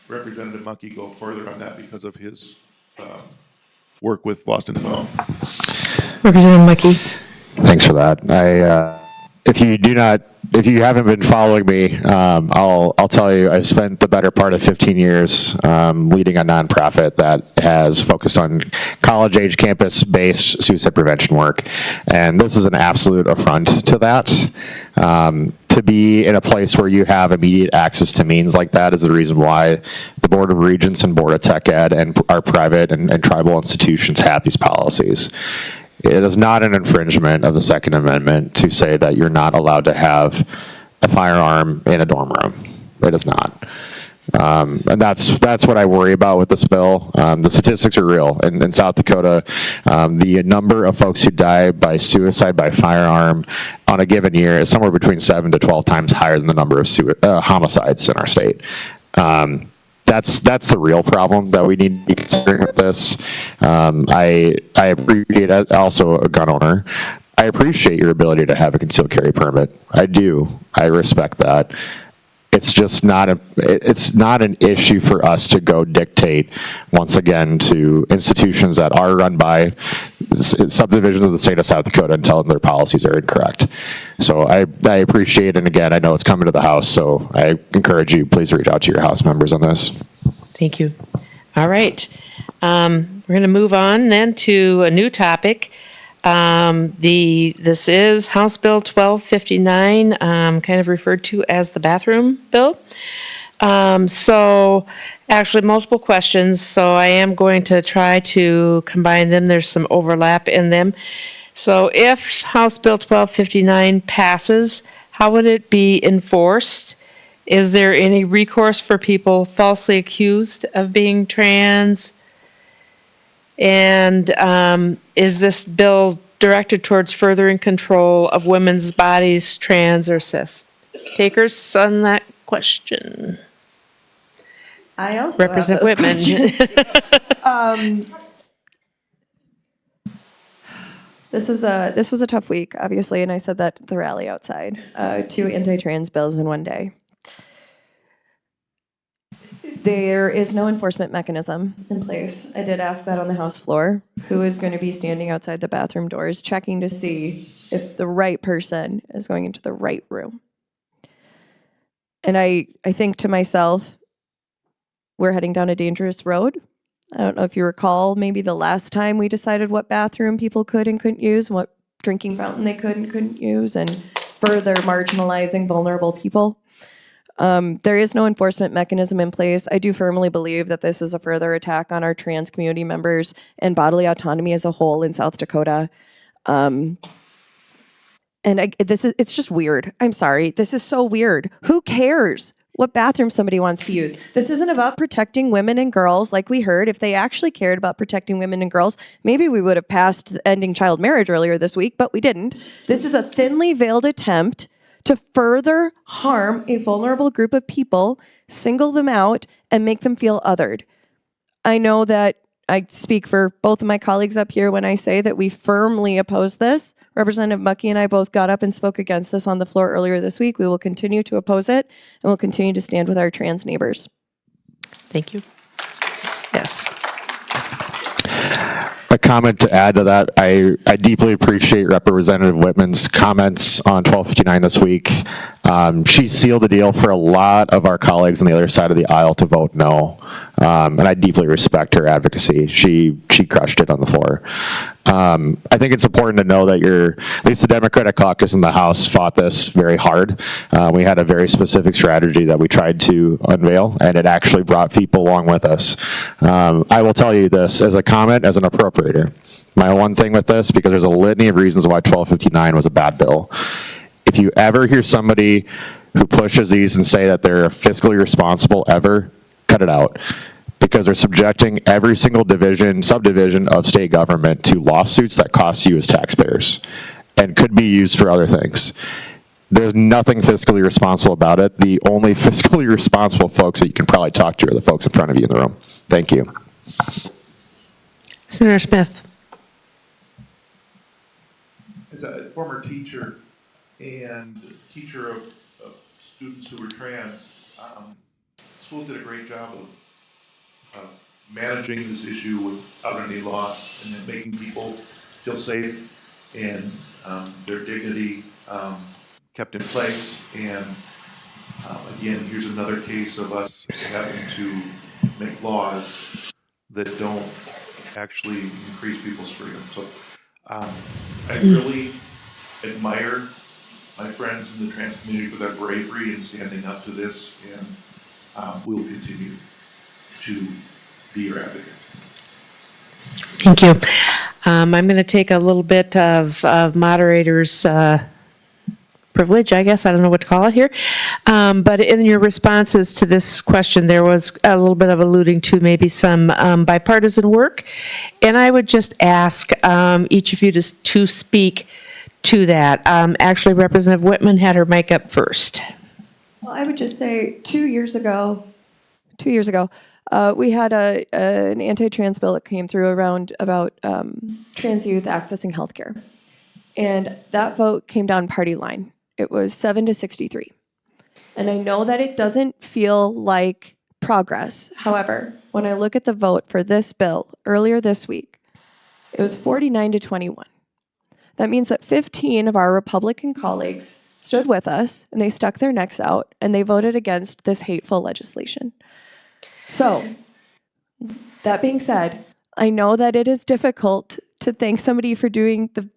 Representative Monkey go further on that because of his work with Lost and Found. Representative Muckey. Thanks for that. If you haven't been following me, I'll tell you, I've spent the better part of 15 years leading a nonprofit that has focused on college-age, campus-based suicide prevention work, and this is an absolute affront to that. To be in a place where you have immediate access to means like that is the reason why the Board of Regents and Board of Tech Ed and our private and tribal institutions have these policies. It is not an infringement of the Second Amendment to say that you're not allowed to have a firearm in a dorm room. It is not. And that's what I worry about with this bill. The statistics are real. In South Dakota, the number of folks who die by suicide by firearm on a given year is somewhere between 7 to 12 times higher than the number of homicides in our state. That's the real problem that we need to be considering with this. I appreciate, also a gun owner, I appreciate your ability to have a concealed carry permit. I do. I respect that. It's just not an issue for us to go dictate, once again, to institutions that are run by subdivisions of the state of South Dakota and tell them their policies are incorrect. So I appreciate, and again, I know it's coming to the House, so I encourage you, please reach out to your House members on this. Thank you. All right. We're going to move on then to a new topic. This is House Bill 1259, kind of referred to as the bathroom bill. So actually multiple questions, so I am going to try to combine them. There's some overlap in them. So if House Bill 1259 passes, how would it be enforced? Is there any recourse for people falsely accused of being trans? And is this bill directed towards furthering control of women's bodies, trans or cis? Takers on that question. I also Representative have those Whitman. questions. This was a tough week, obviously, and I said that at the rally outside. 2 anti-trans bills in one day. There is no enforcement mechanism in place. I did ask that on the House floor. Who is going to be standing outside the bathroom doors checking to see if the right person is going into the right room? And I think to myself, we're heading down a dangerous road. I don't know if you recall maybe the last time we decided what bathroom people could and couldn't use, and what drinking fountain they could and couldn't use, and further marginalizing vulnerable people. There is no enforcement mechanism in place. I do firmly believe that this is a further attack on our trans community members and bodily autonomy as a whole in South Dakota. It's just weird. I'm sorry. This is so weird. Who cares what bathroom somebody wants to use? This isn't about protecting women and girls like we heard. If they actually cared about protecting women and girls, maybe we would have passed ending child marriage earlier this week, but we didn't. This is a thinly veiled attempt to further harm a vulnerable group of people, single them out, and make them feel othered. I know that I speak for both of my colleagues up here when I say that we firmly oppose this. Representative Muckey and I both got up and spoke against this on the floor earlier this week. We will continue to oppose it, and we'll continue to stand with our trans neighbors. Thank you. Yes. A comment to add to that, I deeply appreciate Representative Whitman's comments on 1259 this week. She sealed the deal for a lot of our colleagues on the other side of the aisle to vote no, and I deeply respect her advocacy. She crushed it on the floor. I think it's important to know that at least the Democratic caucus in the House fought this very hard. We had a very specific strategy that we tried to unveil, and it actually brought people along with us. I will tell you this as a comment, as an appropriator. My one thing with this, because there's a litany of reasons why 1259 was a bad bill. If you ever hear somebody who pushes these and say that they're fiscally responsible ever, cut it out. Because they're subjecting every single subdivision of state government to lawsuits that cost you as taxpayers and could be used for other things. There's nothing fiscally responsible about it. The only fiscally responsible folks that you can probably talk to are the folks in front of you in the room. Thank you. Senator Smith. As a former teacher and teacher of students who were trans, schools did a great job of managing this issue without any loss and then making people feel safe and their dignity kept in place. And again, here's another case of us having to make laws that don't actually increase people's freedom. So I really admire my friends in the trans community for their bravery in standing up to this, and we'll continue to be your advocate. Thank you. I'm going to take a little bit of moderator's privilege, I guess. I don't know what to call it here. But in your responses to this question, there was a little bit of alluding to maybe some bipartisan work. And I would just ask each of you to speak to that. Actually, Representative Whitman had her mic up first. Well, I would just say 2 years ago, we had an anti-trans bill that came through about trans youth accessing healthcare. And that vote came down party line. It was 7-63. And I know that it doesn't feel like progress. However, when I look at the vote for this bill earlier this week, it was 49-21. That means that 15 of our Republican colleagues stood with us and they stuck their necks out and they voted against this hateful legislation. So, that being said, I know that it is difficult to thank somebody for doing the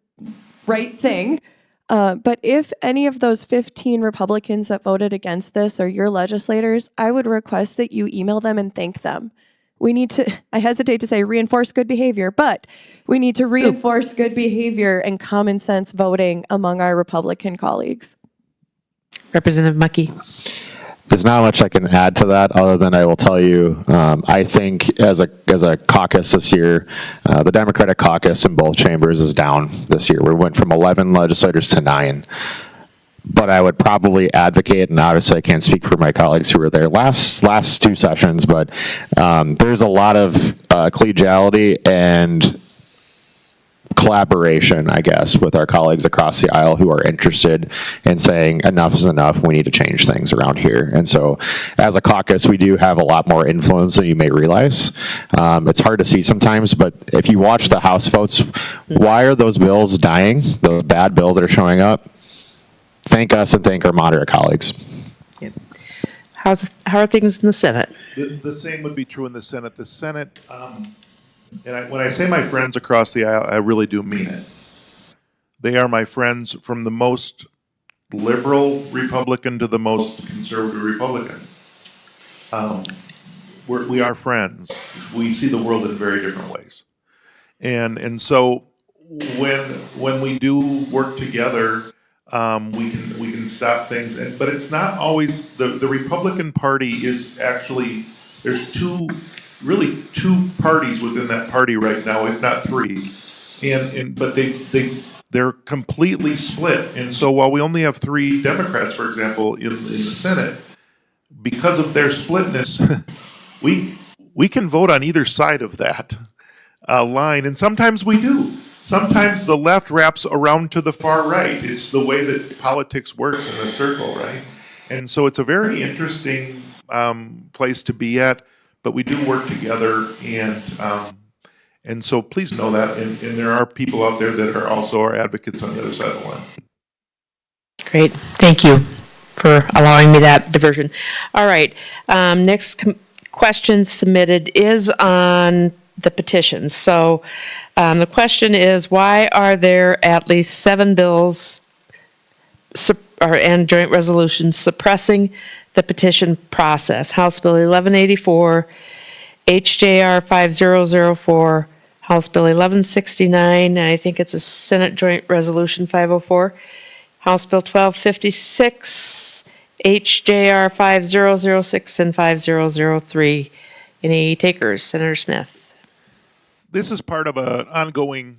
right thing, but if any of those 15 Republicans that voted against this are your legislators, I would request that you email them and thank them. We need to, I hesitate to say reinforce good behavior, but we need to reinforce good behavior and common sense voting among our Republican colleagues. Representative Mucky. There's not much I can add to that other than I will tell you, I think as a caucus this year, the Democratic caucus in both chambers is down this year. We went from 11 legislators to 9. But I would probably advocate, and obviously I can't speak for my colleagues who were there last 2 sessions, but there's a lot of collegiality and collaboration, I guess, with our colleagues across the aisle who are interested in saying enough is enough, we need to change things around here. And so as a caucus, we do have a lot more influence than you may realize. It's hard to see sometimes, but if you watch the House votes, why are those bills dying, those bad bills that are showing up? Thank us and thank our moderate colleagues. Yep. How are things in the Senate? The same would be true in the Senate. The Senate, when I say my friends across the aisle, I really do mean it. They are my friends from the most liberal Republican to the most conservative Republican. We are friends. We see the world in very different ways. And so when we do work together, we can stop things, but it's not always the Republican Party is actually, there's two parties within that party right now, if not 3, but they're completely split. And so while we only have 3 Democrats, for example, in the Senate, because of their splitness, we can vote on either side of that line, and sometimes we do. Sometimes the left wraps around to the far right. It's the way that politics works in a circle, right? And so it's a very interesting place to be at, but we do work together, and so please know that, and there are people out there that are also our advocates on the other side of the line. Great. Thank you for allowing me that diversion. All right. Next question submitted is on the petitions. So the question is, why are there at least 7 bills and joint resolutions suppressing the petition process? House Bill 1184, HJR 5004, House Bill 1169, and I think it's a Senate Joint Resolution 504, House Bill 1256, HJR 5006, and 5003. Any takers? Senator Smith. This is part of an ongoing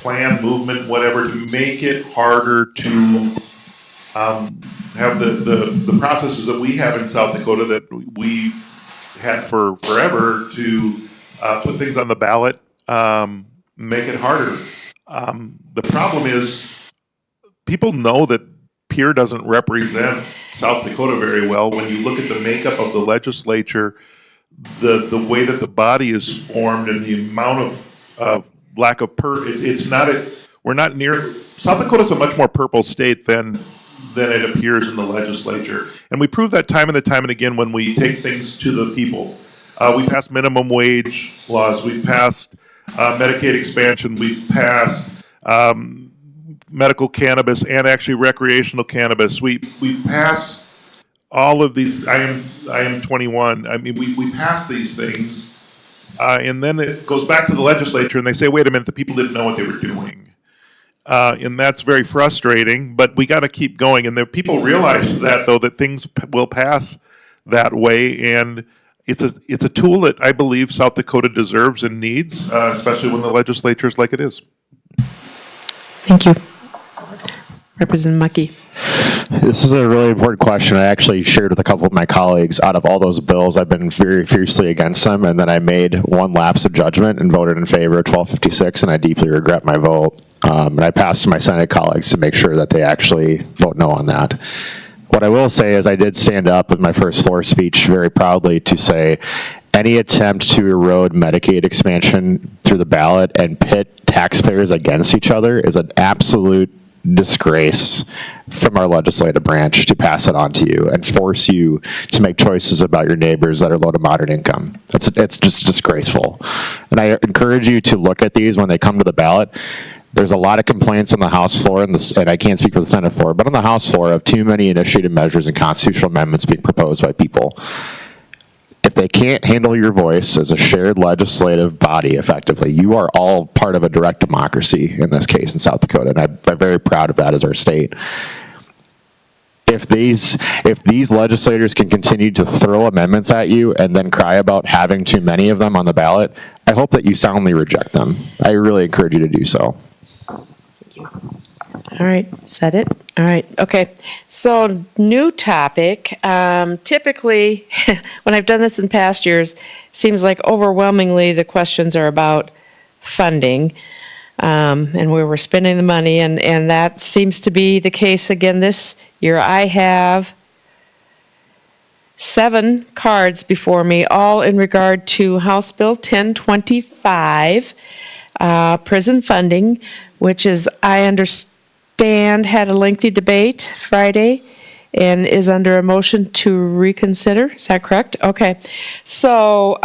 plan, movement, whatever, to make it harder to have the processes that we have in South Dakota that we had for forever to put things on the ballot, make it harder. The problem is people know that Pierre doesn't represent South Dakota very well. When you look at the makeup of the legislature, the way that the body is formed and the amount of lack of we're not near, South Dakota's a much more purple state than it appears in the legislature. And we prove that time and again when we take things to the people. We passed minimum wage laws, we passed Medicaid expansion, we passed medical cannabis and actually recreational cannabis. We pass all of these. I am 21. I mean, we pass these things, and then it goes back to the legislature, and they say, "Wait a minute, the people didn't know what they were doing," and that's very frustrating. But we got to keep going, and the people realize that though that things will pass that way, and it's a tool that I believe South Dakota deserves and needs, especially when the legislature is like it is. Thank you. Representative Mucky. This is a really important question. I actually shared with a couple of my colleagues. Out of all those bills, I've been very fiercely against them, and then I made one lapse of judgment and voted in favor of 1256, and I deeply regret my vote. And I passed to my Senate colleagues to make sure that they actually vote no on that. What I will say is I did stand up with my first floor speech very proudly to say any attempt to erode Medicaid expansion through the ballot and pit taxpayers against each other is an absolute disgrace from our legislative branch to pass it on to you and force you to make choices about your neighbors that are low to moderate income. It's just disgraceful. And I encourage you to look at these when they come to the ballot. There's a lot of complaints on the House floor, and I can't speak for the Senate floor, but on the House floor of too many initiated measures and constitutional amendments being proposed by people. If they can't handle your voice as a shared legislative body effectively, you are all part of a direct democracy in this case in South Dakota, and I'm very proud of that as our state. If these legislators can continue to throw amendments at you and then cry about having too many of them on the ballot, I hope that you soundly reject them. I really encourage you to do so. Thank you. All right, said it. All right, okay. So new topic. Typically, when I've done this in past years, seems like overwhelmingly the questions are about funding and where we're spending the money, and that seems to be the case again this year. I have 7 cards before me, all in regard to House Bill 1025, prison funding, which is, I understand, had a lengthy debate Friday and is under a motion to reconsider. Is that correct? Okay. So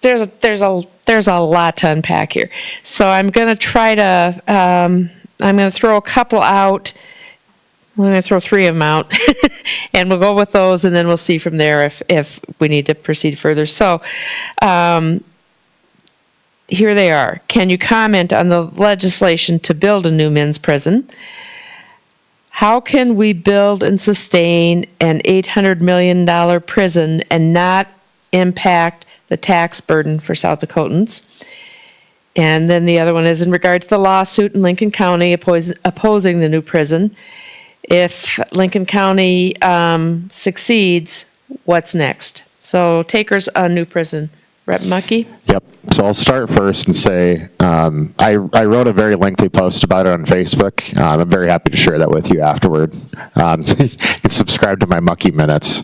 there's a lot to unpack here. So I'm going to try to I'm going to throw a couple out. I'm going to throw 3 of them out, and we'll go with those, and then we'll see from there if we need to proceed further. So here they are. Can you comment on the legislation to build a new men's prison? How can we build and sustain an $800 million prison and not impact the tax burden for South Dakotans? And then the other one is in regard to the lawsuit in Lincoln County opposing the new prison. If Lincoln County succeeds, what's next? So takers on new prison. Rep. Mucky? Yep. So I'll start first and say I wrote a very lengthy post about it on Facebook. I'm very happy to share that with you afterward. You can subscribe to my Mucky Minutes.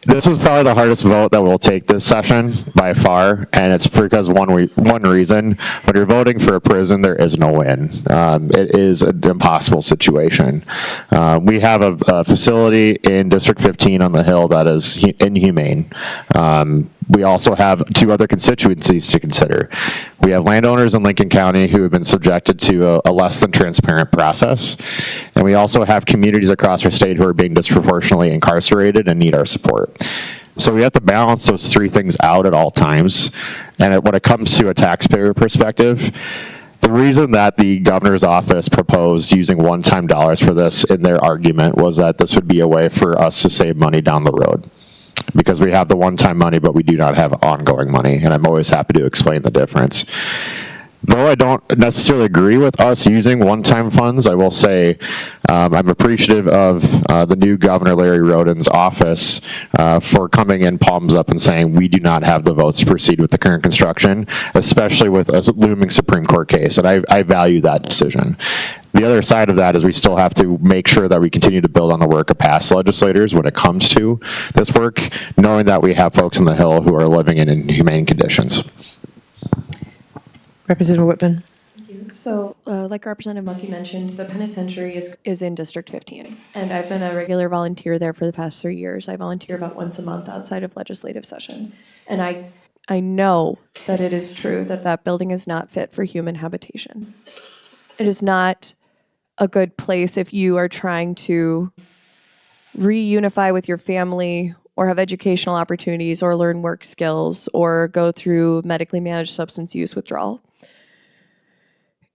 This was probably the hardest vote that we'll take this session by far, and it's because one reason. When you're voting for a prison, there is no win. It is an impossible situation. We have a facility in District 15 on the Hill that is inhumane. We also have 2 other constituencies to consider. We have landowners in Lincoln County who have been subjected to a less than transparent process. And we also have communities across our state who are being disproportionately incarcerated and need our support. So we have to balance those 3 things out at all times. And when it comes to a taxpayer perspective, the reason that the governor's office proposed using one-time dollars for this in their argument was that this would be a way for us to save money down the road. because we have the one-time money, but we do not have ongoing money, and I'm always happy to explain the difference. Though I don't necessarily agree with us using one-time funds, I will say I'm appreciative of the new Governor Larry Roden's office for coming in palms up and saying we do not have the votes to proceed with the current construction, especially with a looming Supreme Court case, and I value that decision. The other side of that is we still have to make sure that we continue to build on the work of past legislators when it comes to this work, knowing that we have folks on the Hill who are living in inhumane conditions. Representative Whitman. So, like Representative Monkey mentioned, the penitentiary is in District 15, and I've been a regular volunteer there for the past 3 years. I volunteer about once a month outside of legislative session, and I know that it is true that that building is not fit for human habitation. It is not a good place if you are trying to reunify with your family or have educational opportunities or learn work skills or go through medically managed substance use withdrawal.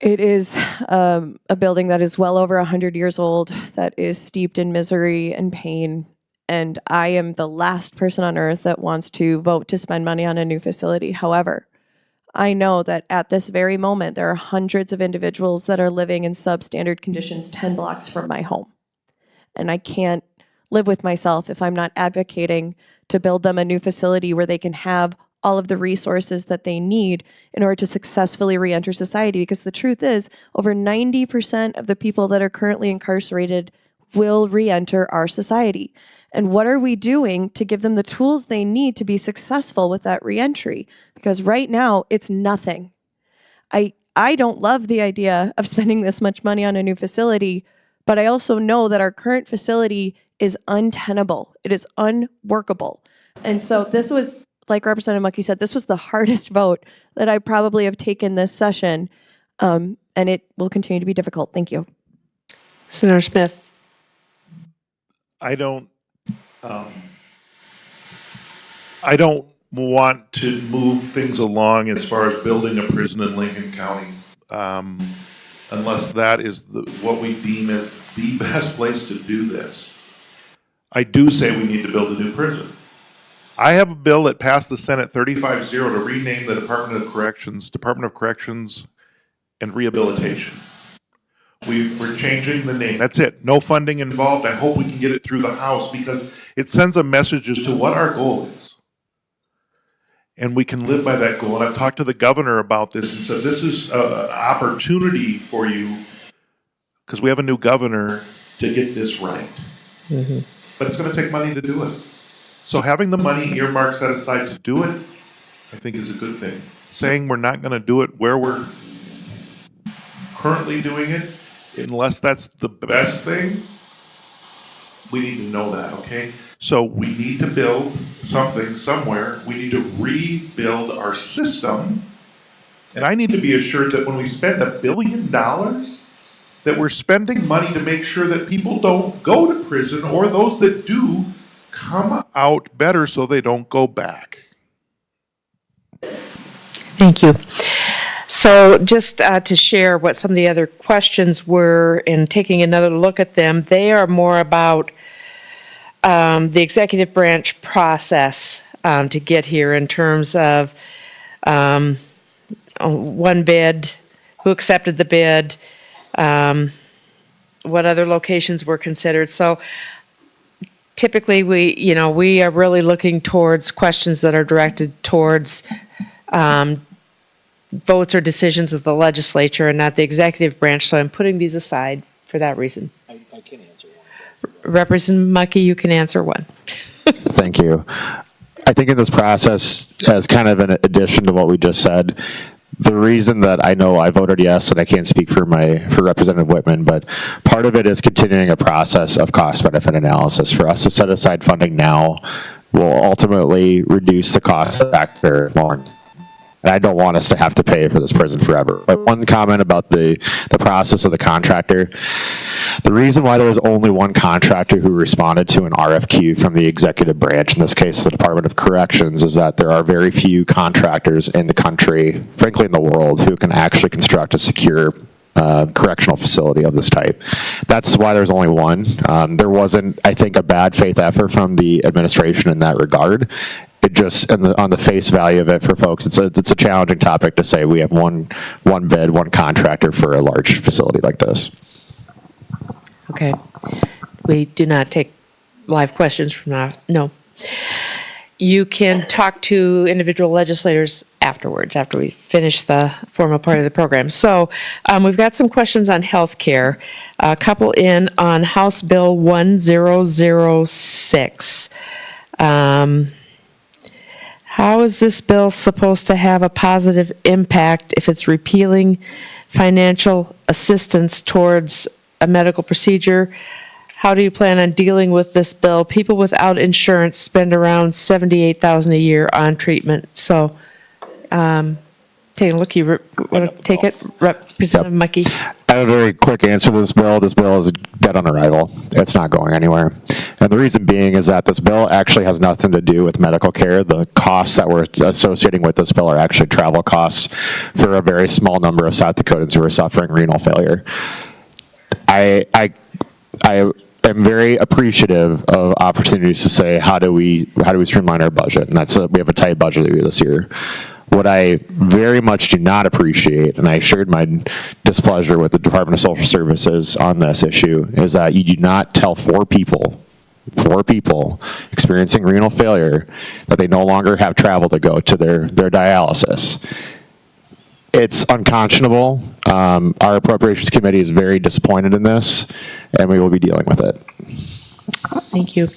It is a building that is well over 100 years old, that is steeped in misery and pain, and I am the last person on earth that wants to vote to spend money on a new facility. However, I know that at this very moment, there are hundreds of individuals that are living in substandard conditions 10 blocks from my home, and I can't live with myself if I'm not advocating to build them a new facility where they can have all of the resources that they need in order to successfully reenter society. Because the truth is, over 90% of the people that are currently incarcerated will reenter our society. And what are we doing to give them the tools they need to be successful with that reentry? Because right now, it's nothing. I don't love the idea of spending this much money on a new facility, but I also know that our current facility is untenable. It is unworkable. And so this was, like Representative Mucky said, this was the hardest vote that I probably have taken this session, and it will continue to be difficult. Thank you. Senator Smith. I don't want to move things along as far as building a prison in Lincoln County, unless that is what we deem as the best place to do this. I do say we need to build a new prison. I have a bill that passed the Senate 35-0 to rename the Department of Corrections and Rehabilitation. We're changing the name. That's it. No funding involved. I hope we can get it through the House because it sends a message as to what our goal is. And we can live by that goal. And I've talked to the governor about this and said, this is an opportunity for you because we have a new governor to get this right. Mm-hmm. But it's going to take money to do it. So having the money earmarked set aside to do it, I think is a good thing. Saying we're not going to do it where we're currently doing it, unless that's the best thing, we need to know that, okay? So we need to build something somewhere. We need to rebuild our system. And I need to be assured that when we spend $1 billion, that we're spending money to make sure that people don't go to prison, or those that do come out better so they don't go back. Thank you. So just to share what some of the other questions were and taking another look at them, they are more about the executive branch process to get here in terms of one bid, who accepted the bid, what other locations were considered. So typically we are really looking towards questions that are directed towards votes or decisions of the legislature and not the executive branch. So I'm putting these aside for that reason. I can answer one. Representative Mucky, you can answer one. Thank you. I think in this process, as kind of an addition to what we just said, the reason that I know I voted yes, and I can't speak for Representative Whitman, but part of it is continuing a process of cost-benefit analysis. For us to set aside funding now will ultimately reduce the cost factor long. And I don't want us to have to pay for this prison forever. But one comment about the process of the contractor. The reason why there was only one contractor who responded to an RFQ from the executive branch, in this case the Department of Corrections, is that there are very few contractors in the country, frankly in the world, who can actually construct a secure correctional facility of this type. That's why there's only one. There wasn't, I think, a bad faith effort from the administration in that regard. It just, on the face value of it for folks, it's a challenging topic to say we have one bid, one contractor for a large facility like this. Okay. We do not take live questions from now. No. You can talk to individual legislators afterwards, after we finish the formal part of the program. So we've got some questions on health care. A couple in on House Bill 1006. How is this bill supposed to have a positive impact if it's repealing financial assistance towards a medical procedure? How do you plan on dealing with this bill? People without insurance spend around $78,000 a year on treatment. So, taking a look, you want to take it, Representative Mucky? I have a very quick answer to this bill. This bill is dead on arrival. It's not going anywhere. And the reason being is that this bill actually has nothing to do with medical care. The costs that we're associating with this bill are actually travel costs for a very small number of South Dakotans who are suffering renal failure. I am very appreciative of opportunities to say how do we streamline our budget, and we have a tight budget this year. What I very much do not appreciate, and I shared my displeasure with the Department of Social Services on this issue, is that you do not tell four people experiencing renal failure that they no longer have travel to go to their dialysis. It's unconscionable. Our Appropriations Committee is very disappointed in this, and we will be dealing with it. Thank you.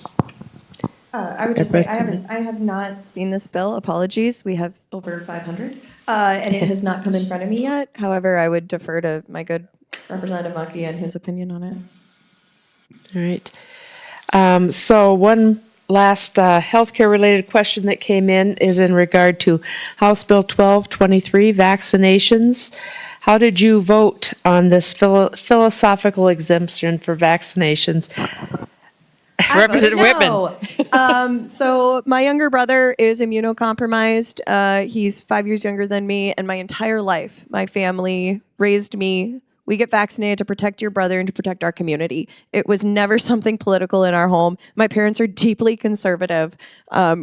I would just say I have not seen this bill. Apologies. We have over 500, and it has not come in front of me yet. However, I would defer to my good Representative Mucky and his opinion on it. All right. So one last healthcare related question that came in is in regard to House Bill 1223, vaccinations. How did you vote on this philosophical exemption for vaccinations? Representative Whitman. So my younger brother is immunocompromised. He's 5 years younger than me, and my entire life, my family raised me. We get vaccinated to protect your brother and to protect our community. It was never something political in our home. My parents are deeply conservative,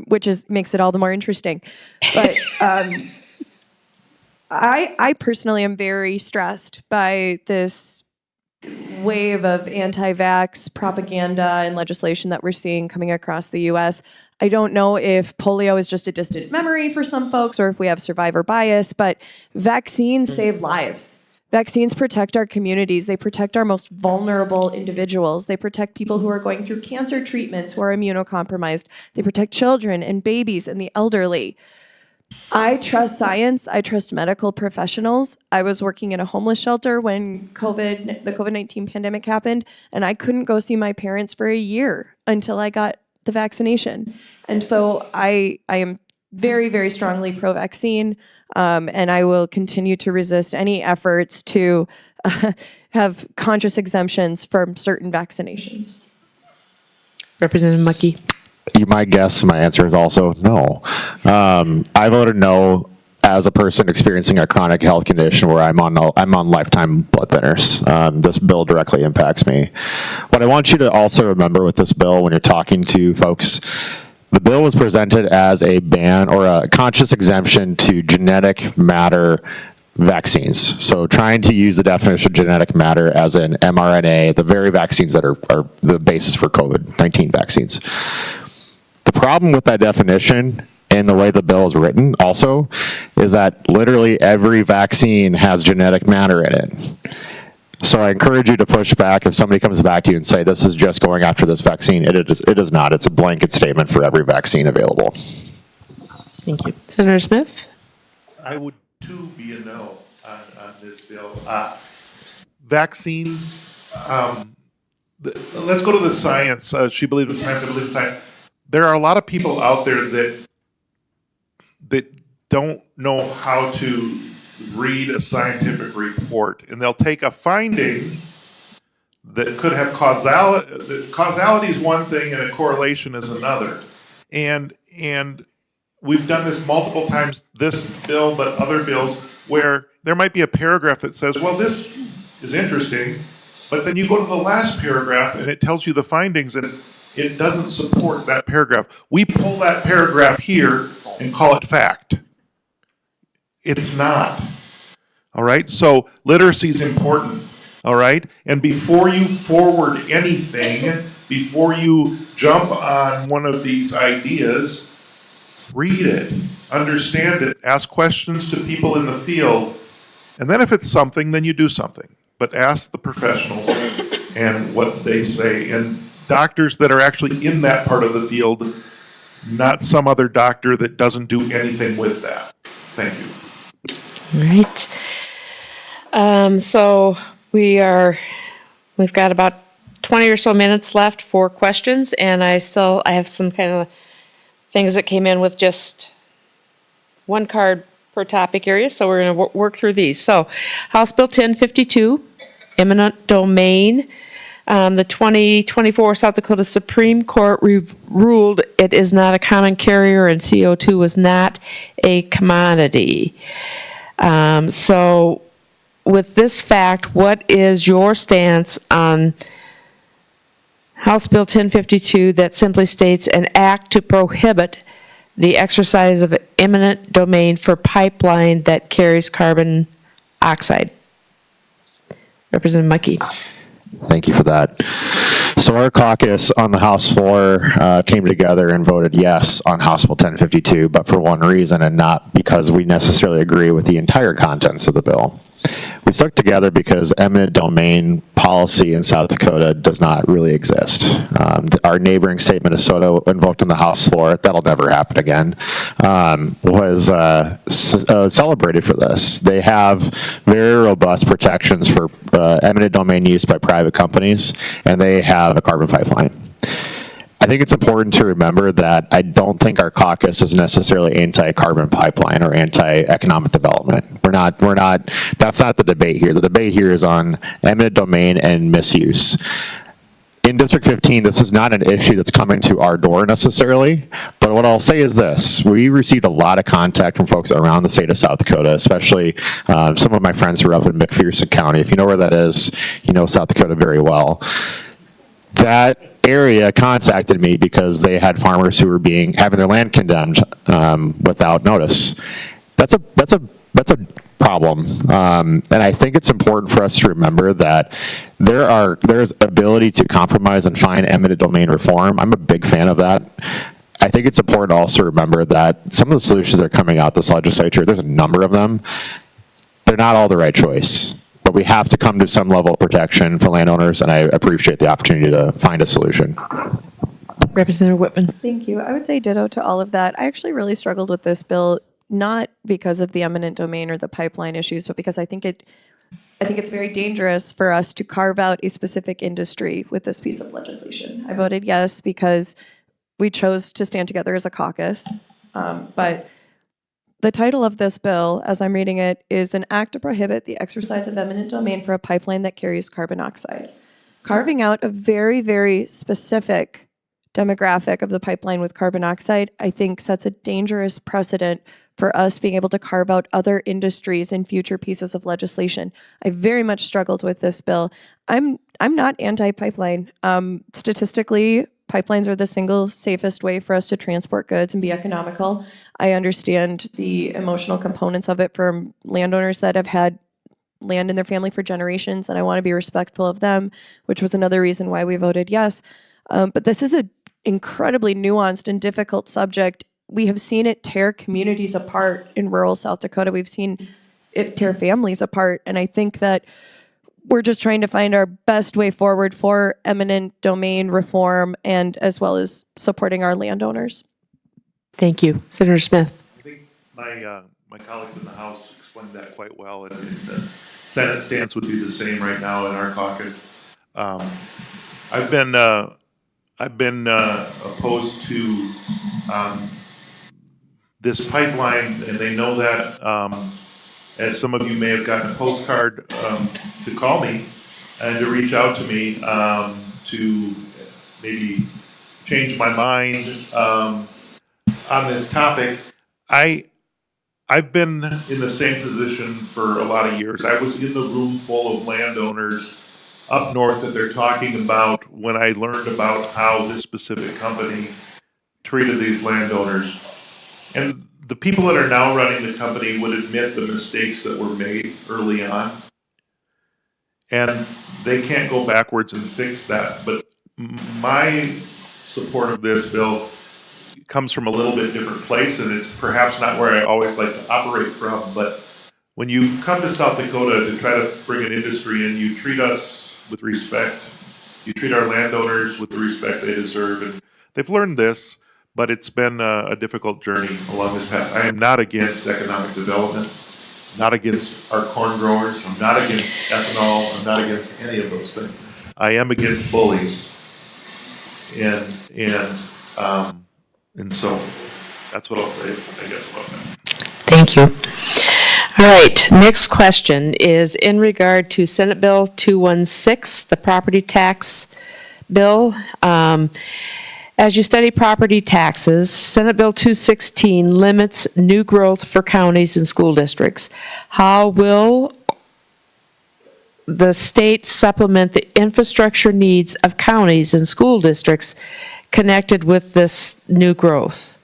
which makes it all the more interesting. But I personally am very stressed by this wave of anti-vax propaganda and legislation that we're seeing coming across the U.S. I don't know if polio is just a distant memory for some folks or if we have survivor bias, but vaccines save lives. Vaccines protect our communities. They protect our most vulnerable individuals. They protect people who are going through cancer treatments, who are immunocompromised. They protect children and babies and the elderly. I trust science. I trust medical professionals. I was working in a homeless shelter when the COVID-19 pandemic happened, and I couldn't go see my parents for a year until I got the vaccination. And so I am very, very strongly pro-vaccine, and I will continue to resist any efforts to have conscious exemptions from certain vaccinations. Representative Mucky. You might guess my answer is also no. I voted no as a person experiencing a chronic health condition where I'm on lifetime blood thinners. This bill directly impacts me. What I want you to also remember with this bill when you're talking to folks, the bill was presented as a ban or a conscious exemption to genetic matter vaccines. So trying to use the definition of genetic matter as an mRNA, the very vaccines that are the basis for COVID-19 vaccines. The problem with that definition and the way the bill is written also is that literally every vaccine has genetic matter in it. So I encourage you to push back if somebody comes back to you and say this is just going after this vaccine. It is not. It's a blanket statement for every vaccine available. Thank you. Senator Smith? I would too be a no on this bill. Vaccines, let's go to the science. She believed in science, I believe in science. There are a lot of people out there that don't know how to read a scientific report, and they'll take a finding that could have causality. Causality is one thing, and a correlation is another. And we've done this multiple times. This bill, but other bills, where there might be a paragraph that says, "Well, this is interesting, but then you go to the last paragraph and it tells you the findings and it doesn't support that paragraph. We pull that paragraph here and call it fact. It's not. All right? So literacy is important. All right? And before you forward anything, before you jump on one of these ideas, read it, understand it, ask questions to people in the field, and then if it's something, then you do something. But ask the professionals and what they say. And doctors that are actually in that part of the field, not some other doctor that doesn't do anything with that. Thank you. Right. So we've got about 20 or so minutes left for questions, and I have some kind of things that came in with just one card per topic area, so we're going to work through these. So, House Bill 1052, eminent domain. The 2024 South Dakota Supreme Court ruled it is not a common carrier and CO2 is not a commodity. So, with this fact, what is your stance on House Bill 1052 that simply states an act to prohibit the exercise of eminent domain for pipeline that carries carbon oxide? Representative Mikey. Thank you for that. So our caucus on the House floor came together and voted yes on House Bill 1052, but for one reason and not because we necessarily agree with the entire contents of the bill. We stuck together because eminent domain policy in South Dakota does not really exist. Our neighboring state, Minnesota, invoked on the House floor, that'll never happen again, was celebrated for this. They have very robust protections for eminent domain use by private companies, and they have a carbon pipeline. I think it's important to remember that I don't think our caucus is necessarily anti-carbon pipeline or anti-economic development. We're not, that's not the debate here. The debate here is on eminent domain and misuse. In District 15, this is not an issue that's coming to our door necessarily, but what I'll say is this. We received a lot of contact from folks around the state of South Dakota, especially some of my friends who are up in McPherson County. If you know where that is, you know South Dakota very well. That area contacted me because they had farmers who were having their land condemned without notice. That's a problem, and I think it's important for us to remember that there's ability to compromise and find eminent domain reform. I'm a big fan of that. I think it's important to also remember that some of the solutions that are coming out this legislature, there's a number of them. They're not all the right choice. But we have to come to some level of protection for landowners, and I appreciate the opportunity to find a solution. Representative Whitman. Thank you. I would say ditto to all of that. I actually really struggled with this bill, not because of the eminent domain or the pipeline issues, but because I think it's very dangerous for us to carve out a specific industry with this piece of legislation. I voted yes because we chose to stand together as a caucus, but the title of this bill, as I'm reading it, is an act to prohibit the exercise of eminent domain for a pipeline that carries carbon oxide. Carving out a very, very specific demographic of the pipeline with carbon oxide, I think sets a dangerous precedent for us being able to carve out other industries in future pieces of legislation. I very much struggled with this bill. I'm not anti-pipeline. Statistically, pipelines are the single safest way for us to transport goods and be economical. I understand the emotional components of it for landowners that have had land in their family for generations, and I want to be respectful of them, which was another reason why we voted yes. But this is an incredibly nuanced and difficult subject. We have seen it tear communities apart in rural South Dakota. We've seen it tear families apart, and I think that we're just trying to find our best way forward for eminent domain reform and as well as supporting our landowners. Thank you. Senator Smith. I think my colleagues in the House explained that quite well, and the Senate stance would be the same right now in our caucus. I've been opposed to this pipeline, and they know that. As some of you may have gotten a postcard to call me and to reach out to me to maybe change my mind on this topic. I I've been in the same position for a lot of years. I was in the room full of landowners up north that they're talking about when I learned about how this specific company treated these landowners. And the people that are now running the company would admit the mistakes that were made early on. And they can't go backwards and fix that. But my support of this bill comes from a little bit different place, and it's perhaps not where I always like to operate from. But when you come to South Dakota to try to bring an industry in, you treat us with respect. You treat our landowners with the respect they deserve. And they've learned this, but it's been a difficult journey along this path. I am not against economic development, not against our corn growers. I'm not against ethanol. I'm not against any of those things. I am against bullies. And so that's what I'll say, I guess, about that. Thank you. All right, next question is in regard to Senate Bill 216, the property tax bill. As you study property taxes, Senate Bill 216 limits new growth for counties and school districts. How will the state supplement the infrastructure needs of counties and school districts connected with this new growth?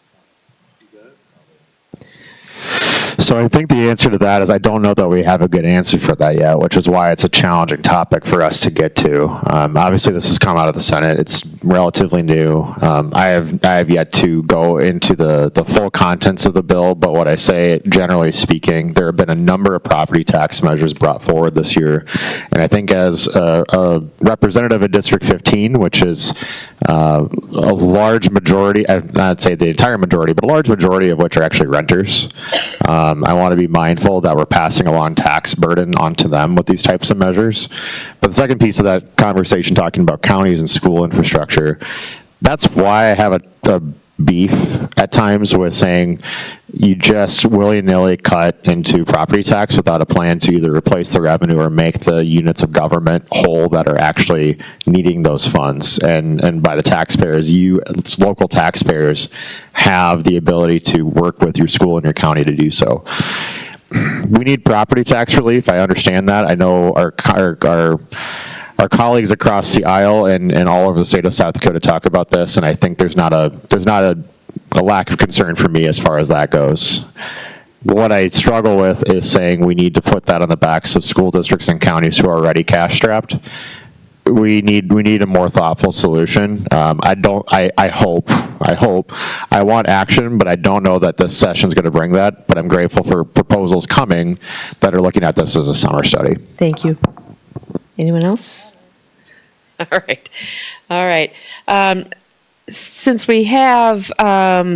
So I think the answer to that is I don't know that we have a good answer for that yet, which is why it's a challenging topic for us to get to. Obviously, this has come out of the Senate. It's relatively new. I have yet to go into the full contents of the bill, but what I say, generally speaking, there have been a number of property tax measures brought forward this year. And I think as a representative of District 15, which is a large majority, I'd not say the entire majority, but a large majority of which are actually renters. I want to be mindful that we're passing along tax burden onto them with these types of measures. But the second piece of that conversation, talking about counties and school infrastructure, that's why I have a beef at times with saying you just willy-nilly cut into property tax without a plan to either replace the revenue or make the units of government whole that are actually needing those funds. And by the taxpayers, you, local taxpayers, have the ability to work with your school and your county to do so. We need property tax relief. I understand that. I know our colleagues across the aisle and all over the state of South Dakota talk about this, and I think there's not a lack of concern for me as far as that goes. What I struggle with is saying we need to put that on the backs of school districts and counties who are already cash strapped. We need a more thoughtful solution. I want action, but I don't know that this session is going to bring that, but I'm grateful for proposals coming that are looking at this as a summer study. Thank you. Anyone else? All right. All right. Since we have our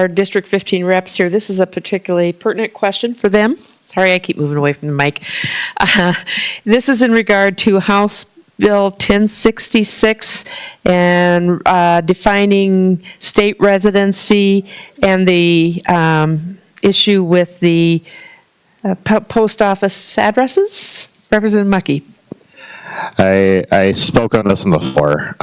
District 15 reps here, this is a particularly pertinent question for them. Sorry, I keep moving away from the mic. This is in regard to House Bill 1066 and defining state residency and the issue with the post office addresses. Representative Mucky. I spoke on this on the floor.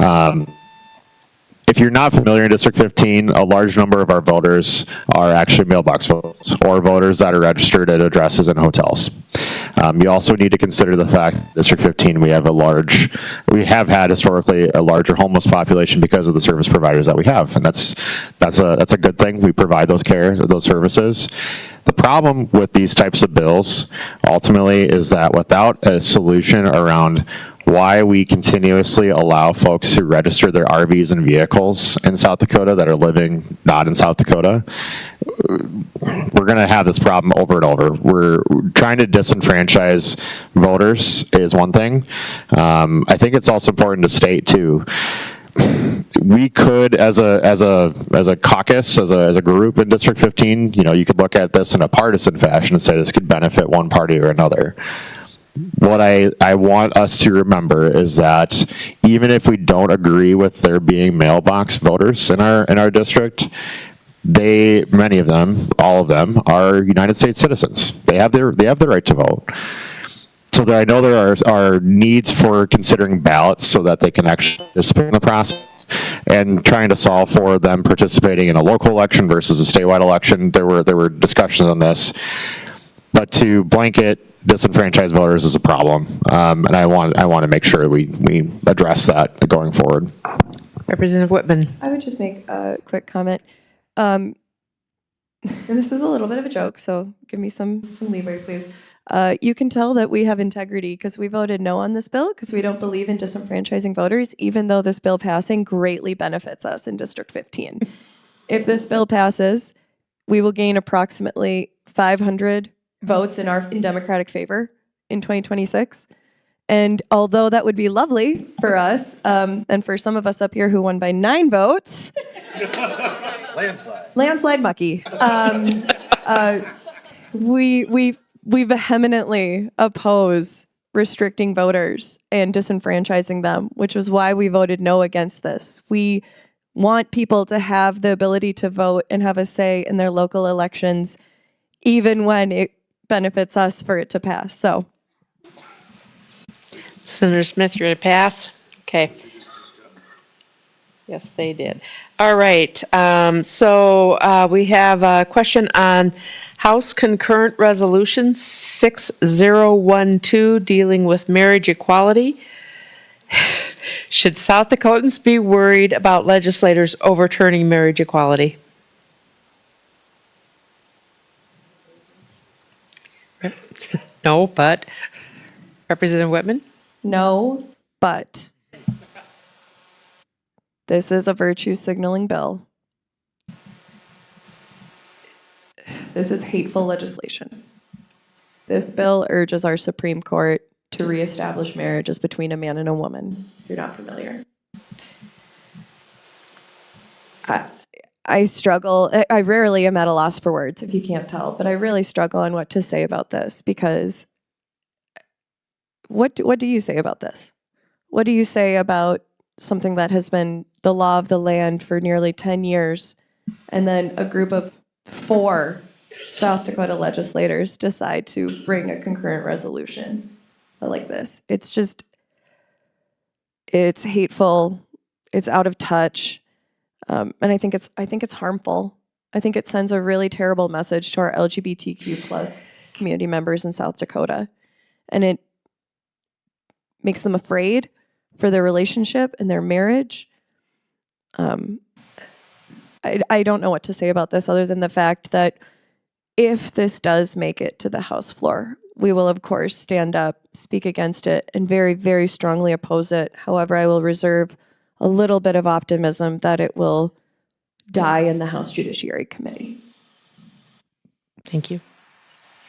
If you're not familiar in District 15, a large number of our voters are actually mailbox voters or voters that are registered at addresses in hotels. You also need to consider the fact that District 15, we have had historically a larger homeless population because of the service providers that we have, and that's a good thing. We provide those services. The problem with these types of bills ultimately is that without a solution around why we continuously allow folks who register their RVs and vehicles in South Dakota that are living not in South Dakota, we're going to have this problem over and over. We're trying to disenfranchise voters is one thing. I think it's also important to state too, we could, as a caucus, as a group in District 15, you could look at this in a partisan fashion and say this could benefit one party or another. What I want us to remember is that even if we don't agree with there being mailbox voters in our district, many of them, all of them, are United States citizens. They have the right to vote. So I know there are needs for considering ballots so that they can actually participate in the process. and trying to solve for them participating in a local election versus a statewide election. There were discussions on this, but to blanket disenfranchised voters is a problem, and I want to make sure we address that going forward. Representative Whitman. I would just make a quick comment. And this is a little bit of a joke, so give me some leeway, please. You can tell that we have integrity because we voted no on this bill because we don't believe in disenfranchising voters, even though this bill passing greatly benefits us in District 15. If this bill passes, we will gain approximately 500 votes in Democratic favor in 2026. And although that would be lovely for us, and for some of us up here who won by 9 votes, landslide mucky. We vehemently oppose restricting voters and disenfranchising them, which is why we voted no against this. We want people to have the ability to vote and have a say in their local elections, even when it benefits us for it to pass. So, Senator Smith, you're going to pass? Okay. Yes, they did. All right. So we have a question on House Concurrent Resolution 6012 dealing with marriage equality. Should South Dakotans be worried about legislators overturning marriage equality? No, but Representative Whitman? no, but this is a virtue signaling bill. This is hateful legislation. This bill urges our Supreme Court to reestablish marriages between a man and a woman, if you're not familiar. I struggle. I rarely am at a loss for words, if you can't tell, but I really struggle on what to say about this because what do you say about this? What do you say about something that has been the law of the land for nearly 10 years, and then a group of 4 South Dakota legislators decide to bring a concurrent resolution like this? It's hateful. It's out of touch. And I think it's harmful. I think it sends a really terrible message to our LGBTQ plus community members in South Dakota. And it makes them afraid for their relationship and their marriage. I don't know what to say about this other than the fact that if this does make it to the House floor, we will, of course, stand up, speak against it, and very, very strongly oppose it. However, I will reserve a little bit of optimism that it will die in the House Judiciary Committee. Thank you.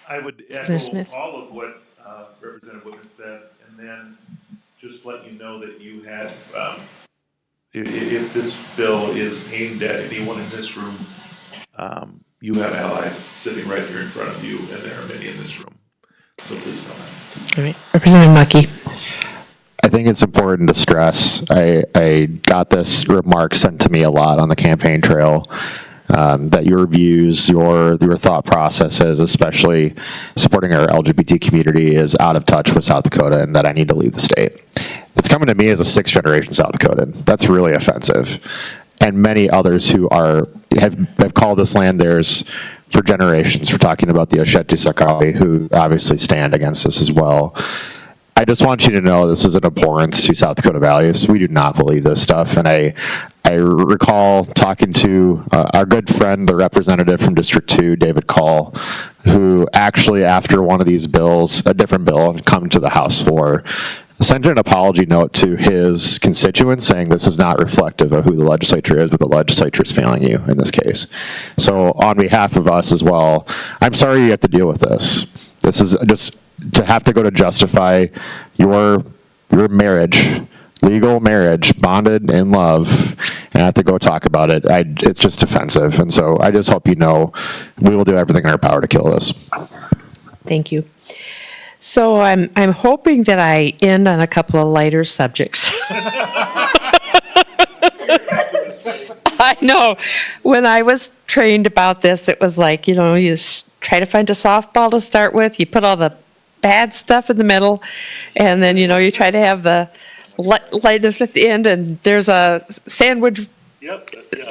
I would Senator echo Smith. all of what Representative Whitman said, and then just let you know that you had, if this bill is aimed at anyone in this room, you have allies sitting right here in front of you, and there are many in this room. So please know that. All right. Representative Mucky. I think it's important to stress, I got this remark sent to me a lot on the campaign trail, that your views, your thought processes, especially supporting our LGBT community, is out of touch with South Dakota and that I need to leave the state. It's coming to me as a 6th-generation South Dakotan. That's really offensive. And many others who have called this land theirs for generations. We're talking about the Osheti Sakali, who obviously stand against this as well. I just want you to know this is an abhorrence to South Dakota values. We do not believe this stuff. And I recall talking to our good friend, the representative from District 2, David Call, who actually, after one of these bills, a different bill, come to the House floor, sent an apology note to his constituents saying this is not reflective of who the legislature is, but the legislature is failing you in this case. So on behalf of us as well, I'm sorry you have to deal with this. This is just to have to go to justify your marriage, legal marriage, bonded in love, and have to go talk about it. It's just offensive. And so I just hope you know we will do everything in our power to kill this. Thank you. So I'm hoping that I end on a couple of lighter subjects. I know. When I was trained about this, it was like, you try to find a softball to start with. You put all the bad stuff in the middle, and then, you try to have the light us at the end, and there's a sandwich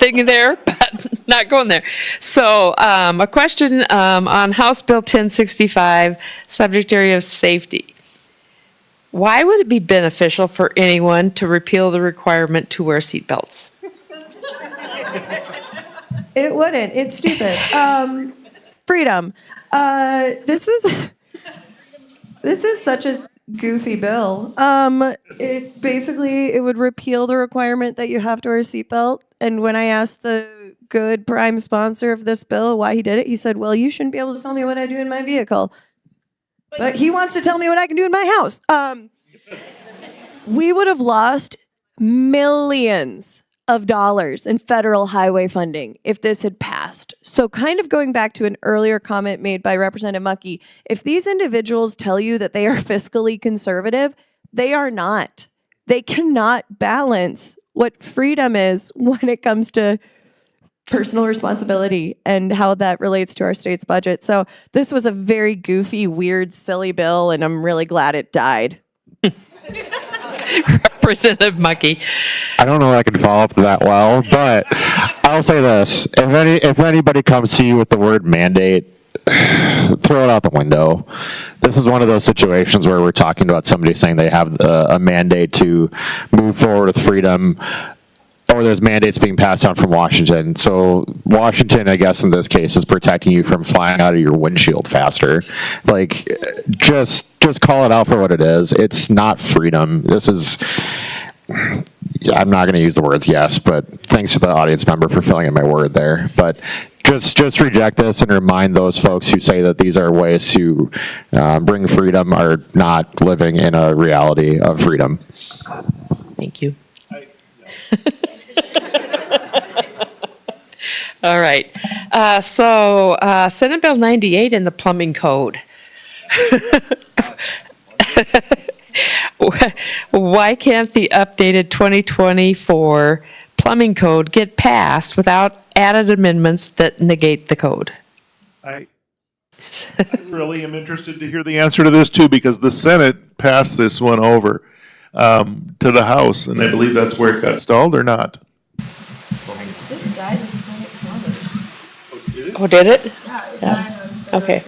thing there, but not going there. So, a question on House Bill 1065, subject area of safety. Why would it be beneficial for anyone to repeal the requirement to wear seatbelts? It wouldn't. It's stupid. Freedom. This is such a goofy bill. It would repeal the requirement that you have to wear a seatbelt. And when I asked the good prime sponsor of this bill why he did it, he said, "Well, you shouldn't be able to tell me what I do in my vehicle." But he wants to tell me what I can do in my house. We would have lost millions of dollars in federal highway funding if this had passed. So kind of going back to an earlier comment made by Representative Mucky, if these individuals tell you that they are fiscally conservative, they are not. They cannot balance what freedom is when it comes to personal responsibility and how that relates to our state's budget. So this was a very goofy, weird, silly bill, and I'm really glad it died. Representative Mucky. I don't know if I can follow up that well, but I'll say this: if anybody comes to you with the word mandate, throw it out the window. This is one of those situations where we're talking about somebody saying they have a mandate to move forward with freedom, or there's mandates being passed down from Washington. So Washington, I guess in this case, is protecting you from flying out of your windshield faster. Like, just call it out for what it is. It's not freedom. This is, I'm not going to use the words yes, but thanks to the audience member for filling in my word there. But just reject this and remind those folks who say that these are ways to bring freedom are not living in a reality of freedom. Thank you. All right. So Senate Bill 98 in the plumbing code. Why can't the updated 2024 plumbing code get passed without added amendments that negate the code? I really am interested to hear the answer to this too, because the Senate passed this one over to the House, and I believe that's where it got stalled, or not? Oh, did it? Yeah. Okay.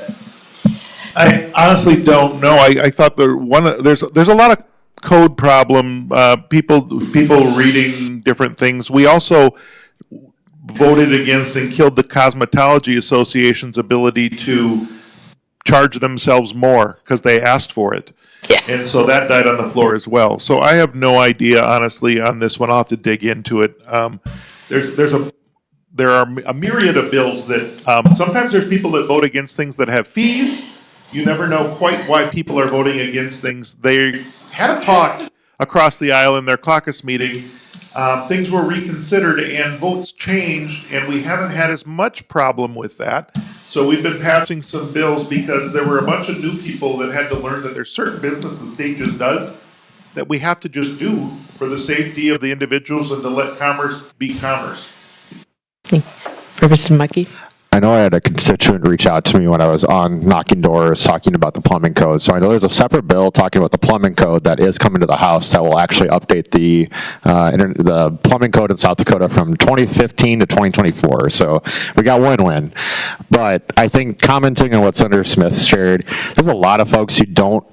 I honestly don't know. I thought there's a lot of code problem. People reading different things. We also voted against and killed the Cosmetology Association's ability to charge themselves more because they asked for it. Yeah. And so that died on the floor as well. So I have no idea, honestly, on this one. I'll have to dig into it. There are a myriad of bills that sometimes there's people that vote against things that have fees. You never know quite why people are voting against things. They had a talk across the aisle in their caucus meeting. Things were reconsidered and votes changed, and we haven't had as much problem with that. So we've been passing some bills because there were a bunch of new people that had to learn that there's certain business the state just does that we have to just do for the safety of the individuals and to let commerce be commerce. Representative Mucky. I know I had a constituent reach out to me when I was on Knocking Doors talking about the plumbing code. So I know there's a separate bill talking about the plumbing code that is coming to the House that will actually update the plumbing code in South Dakota from 2015 to 2024. So we got win-win. But I think commenting on what Senator Smith shared, there's a lot of folks who don't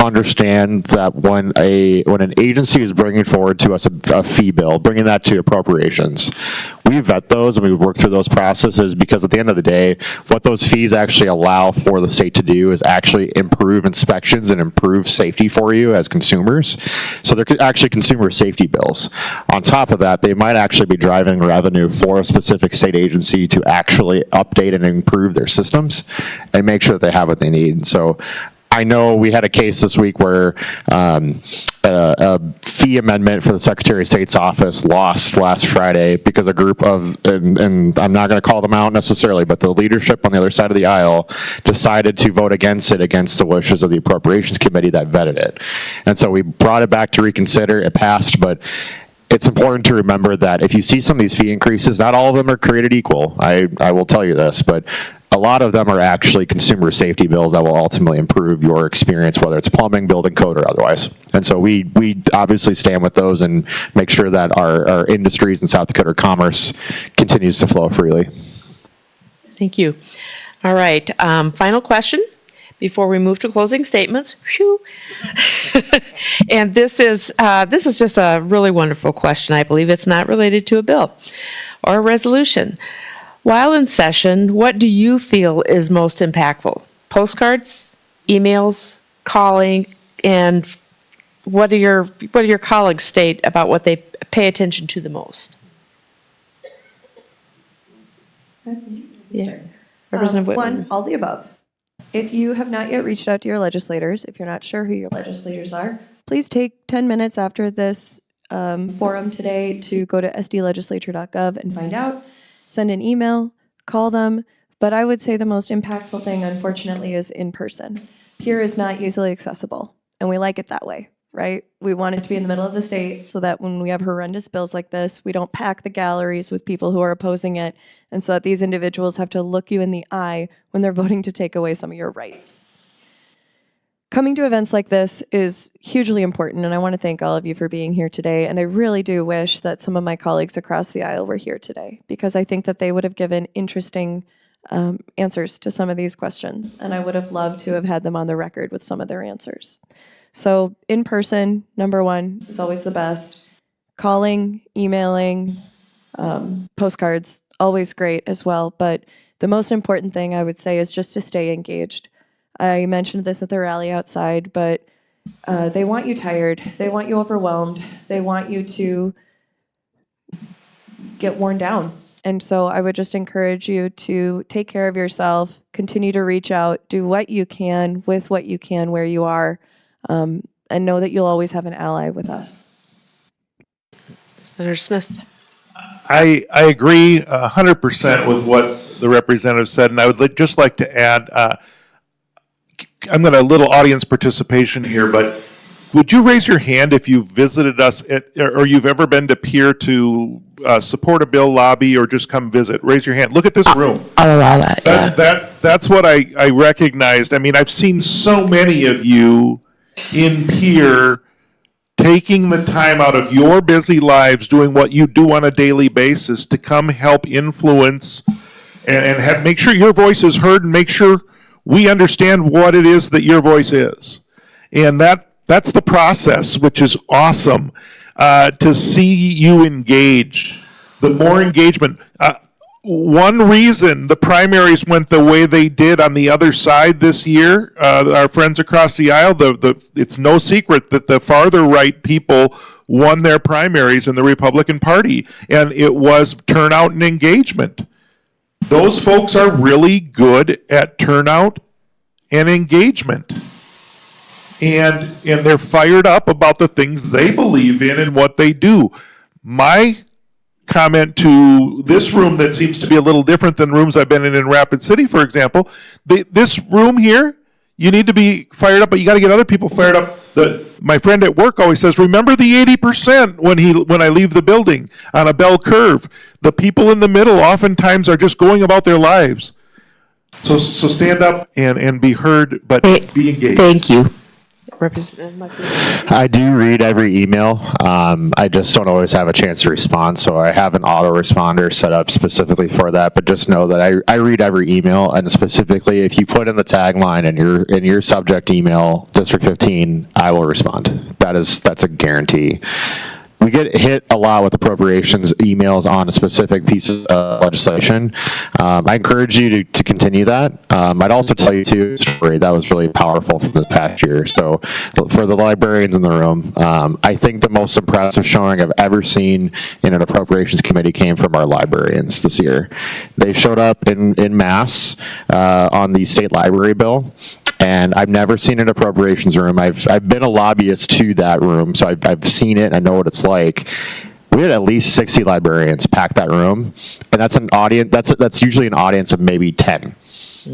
understand that when an agency is bringing forward to us a fee bill, bringing that to appropriations, we vet those and we work through those processes, because at the end of the day, what those fees actually allow for the state to do is actually improve inspections and improve safety for you as consumers. So they're actually consumer safety bills. On top of that, they might actually be driving revenue for a specific state agency to actually update and improve their systems and make sure that they have what they need. So I know we had a case this week where a fee amendment for the Secretary of State's office lost last Friday because a group of, and I'm not going to call them out necessarily, but the leadership on the other side of the aisle decided to vote against it, against the wishes of the Appropriations Committee that vetted it. And so we brought it back to reconsider. It passed, but it's important to remember that if you see some of these fee increases, not all of them are created equal. I will tell you this, but a lot of them are actually consumer safety bills that will ultimately improve your experience, whether it's plumbing, building code, or otherwise. And so we obviously stand with those and make sure that our industries in South Dakota commerce continues to flow freely. Thank you. All right, final question before we move to closing statements. Phew. And this is just a really wonderful question. I believe it's not related to a bill or a resolution. While in session, what do you feel is most impactful? Postcards, emails, calling, and what do your colleagues state about what they pay attention to the most? Yeah. Representative Whitman. One, all the above. If you have not yet reached out to your legislators, if you're not sure who your legislators are, please take 10 minutes after this forum today to go to sdlegislature.gov and find out. Send an email, call them. But I would say the most impactful thing, unfortunately, is in person. Peer is not easily accessible, and we like it that way, right? We want it to be in the middle of the state so that when we have horrendous bills like this, we don't pack the galleries with people who are opposing it, and so that these individuals have to look you in the eye when they're voting to take away some of your rights. Coming to events like this is hugely important, and I want to thank all of you for being here today, and I really do wish that some of my colleagues across the aisle were here today, because I think that they would have given interesting answers to some of these questions, and I would have loved to have had them on the record with some of their answers. So in person, number one, is always the best. Calling, emailing, postcards, always great as well. But the most important thing I would say is just to stay engaged. I mentioned this at the rally outside, but they want you tired. They want you overwhelmed. They want you to get worn down. And so I would just encourage you to take care of yourself, continue to reach out, do what you can with what you can where you are, and know that you'll always have an ally with us. Senator Smith. I agree 100% with what the representative said, and I would just like to add, I'm going to a little audience participation here, but would you raise your hand if you've visited us or you've ever been to Peer to support a bill, lobby, or just come visit? Raise your hand. Look at this room. I'll allow that, yeah. That's what I recognized. I mean, I've seen so many of you in Peer taking the time out of your busy lives, doing what you do on a daily basis to come help influence and make sure your voice is heard and make sure we understand what it is that your voice is. And that's the process, which is awesome, to see you engaged. The more engagement. One reason the primaries went the way they did on the other side this year, our friends across the aisle, it's no secret that the farther right people won their primaries in the Republican Party, and it was turnout and engagement. Those folks are really good at turnout and engagement. And they're fired up about the things they believe in and what they do. My comment to this room that seems to be a little different than rooms I've been in Rapid City, for example, this room here, you need to be fired up, but you got to get other people fired up. My friend at work always says, remember the 80% when I leave the building on a bell curve. The people in the middle oftentimes are just going about their lives. So stand up and be heard, but be engaged. Thank you. I do read every email. I just don't always have a chance to respond, so I have an autoresponder set up specifically for that. But just know that I read every email, and specifically, if you put in the tagline in your subject email, District 15, I will respond. That's a guarantee. We get hit a lot with appropriations emails on specific pieces of legislation. I encourage you to continue that. I'd also tell you, too, a story that was really powerful from this past year. So for the librarians in the room, I think the most impressive showing I've ever seen in an appropriations committee came from our librarians this year. They showed up in mass on the state library bill. And I've never seen an appropriations room. I've been a lobbyist to that room, so I've seen it. I know what it's like. We had at least 60 librarians pack that room, and that's an audience. That's usually an audience of maybe 10.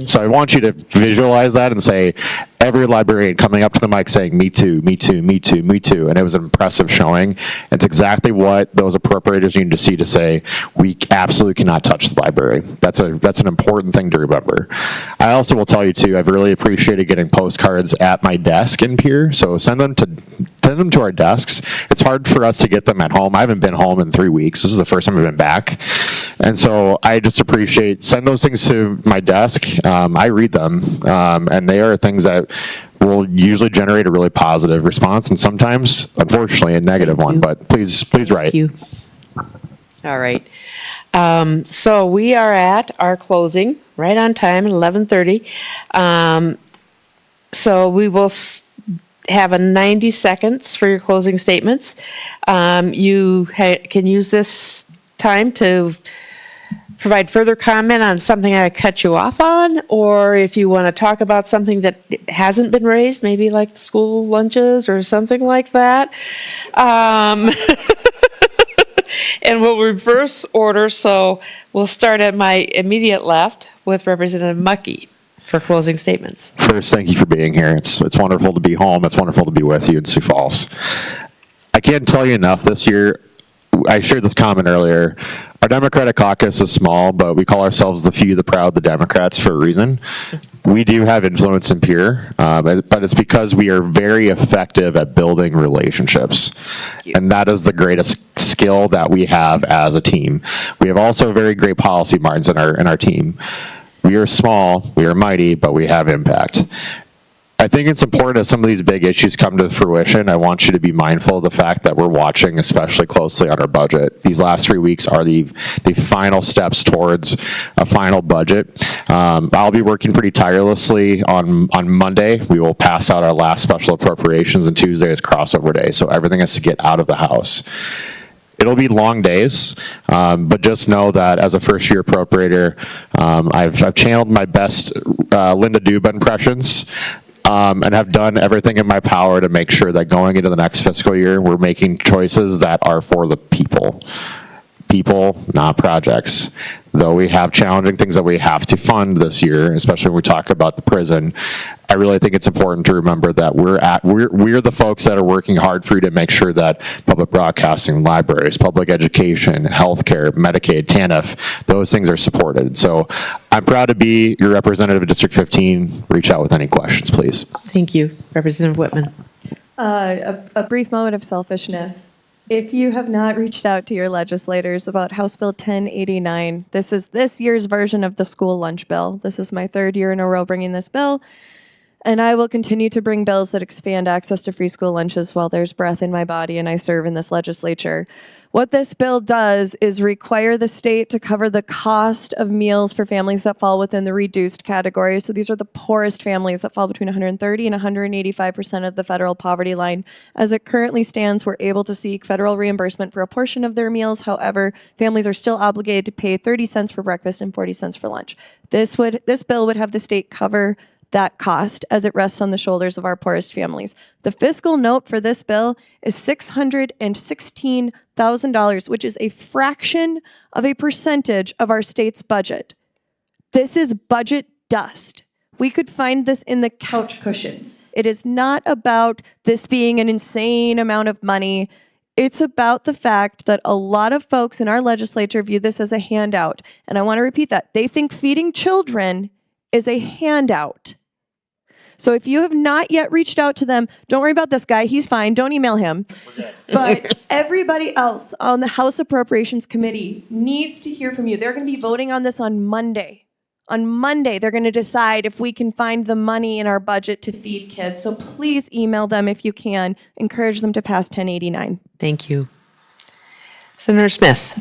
So I want you to visualize that and say, every librarian coming up to the mic saying, me too, me too, me too, me too. And it was an impressive showing. It's exactly what those appropriators need to see to say, we absolutely cannot touch the library. That's an important thing to remember. I also will tell you too, I've really appreciated getting postcards at my desk in Pierre. So send them to our desks. It's hard for us to get them at home. I haven't been home in 3 weeks. This is the first time I've been back. And so I just appreciate, send those things to my desk. I read them, and they are things that will usually generate a really positive response, and sometimes, unfortunately, a negative one. But please write. Thank you. All right. So we are at our closing, right on time, at 11:30. So we will have a 90 seconds for your closing statements. You can use this time to provide further comment on something I cut you off on, or if you want to talk about something that hasn't been raised, maybe like school lunches or something like that. And we'll reverse order, so we'll start at my immediate left with Representative Mucky for closing statements. First, thank you for being here. It's wonderful to be home. It's wonderful to be with you in Sioux Falls. I can't tell you enough this year. I shared this comment earlier. Our Democratic caucus is small, but we call ourselves the few, the proud, the Democrats for a reason. We do have influence in Pierre, but it's because we are very effective at building relationships. And that is the greatest skill that we have as a team. We have also very great policy minds in our team. We are small, we are mighty, but we have impact. I think it's important as some of these big issues come to fruition, I want you to be mindful of the fact that we're watching especially closely on our budget. These last 3 weeks are the final steps towards a final budget. I'll be working pretty tirelessly on Monday. We will pass out our last special appropriations, and Tuesday is crossover day, so everything has to get out of the House. It'll be long days, but just know that as a first-year appropriator, I've channeled my best Linda Duba impressions. And have done everything in my power to make sure that going into the next fiscal year, we're making choices that are for the people. People, not projects. Though we have challenging things that we have to fund this year, especially when we talk about the prison, I really think it's important to remember that we're the folks that are working hard for you to make sure that public broadcasting, libraries, public education, healthcare, Medicaid, TANF, those things are supported. So I'm proud to be your representative of District 15. Reach out with any questions, please. Thank you. Representative Whitman. A brief moment of selfishness. If you have not reached out to your legislators about House Bill 1089, this is this year's version of the school lunch bill. This is my 3rd year in a row bringing this bill, and I will continue to bring bills that expand access to free school lunches while there's breath in my body and I serve in this legislature. What this bill does is require the state to cover the cost of meals for families that fall within the reduced category. So these are the poorest families that fall between 130 and 185% of the federal poverty line. As it currently stands, we're able to seek federal reimbursement for a portion of their meals. However, families are still obligated to pay 30 cents for breakfast and 40 cents for lunch. This bill would have the state cover that cost as it rests on the shoulders of our poorest families. The fiscal note for this bill is $616,000, which is a fraction of a percentage of our state's budget. This is budget dust. We could find this in the couch cushions. It is not about this being an insane amount of money. It's about the fact that a lot of folks in our legislature view this as a handout. And I want to repeat that. They think feeding children is a handout. So if you have not yet reached out to them, don't worry about this guy. He's fine. Don't email him. But everybody else on the House Appropriations Committee needs to hear from you. They're going to be voting on this on Monday. On Monday, they're going to decide if we can find the money in our budget to feed kids. So please email them if you can. Encourage them to pass 1089. Thank you. Senator Smith.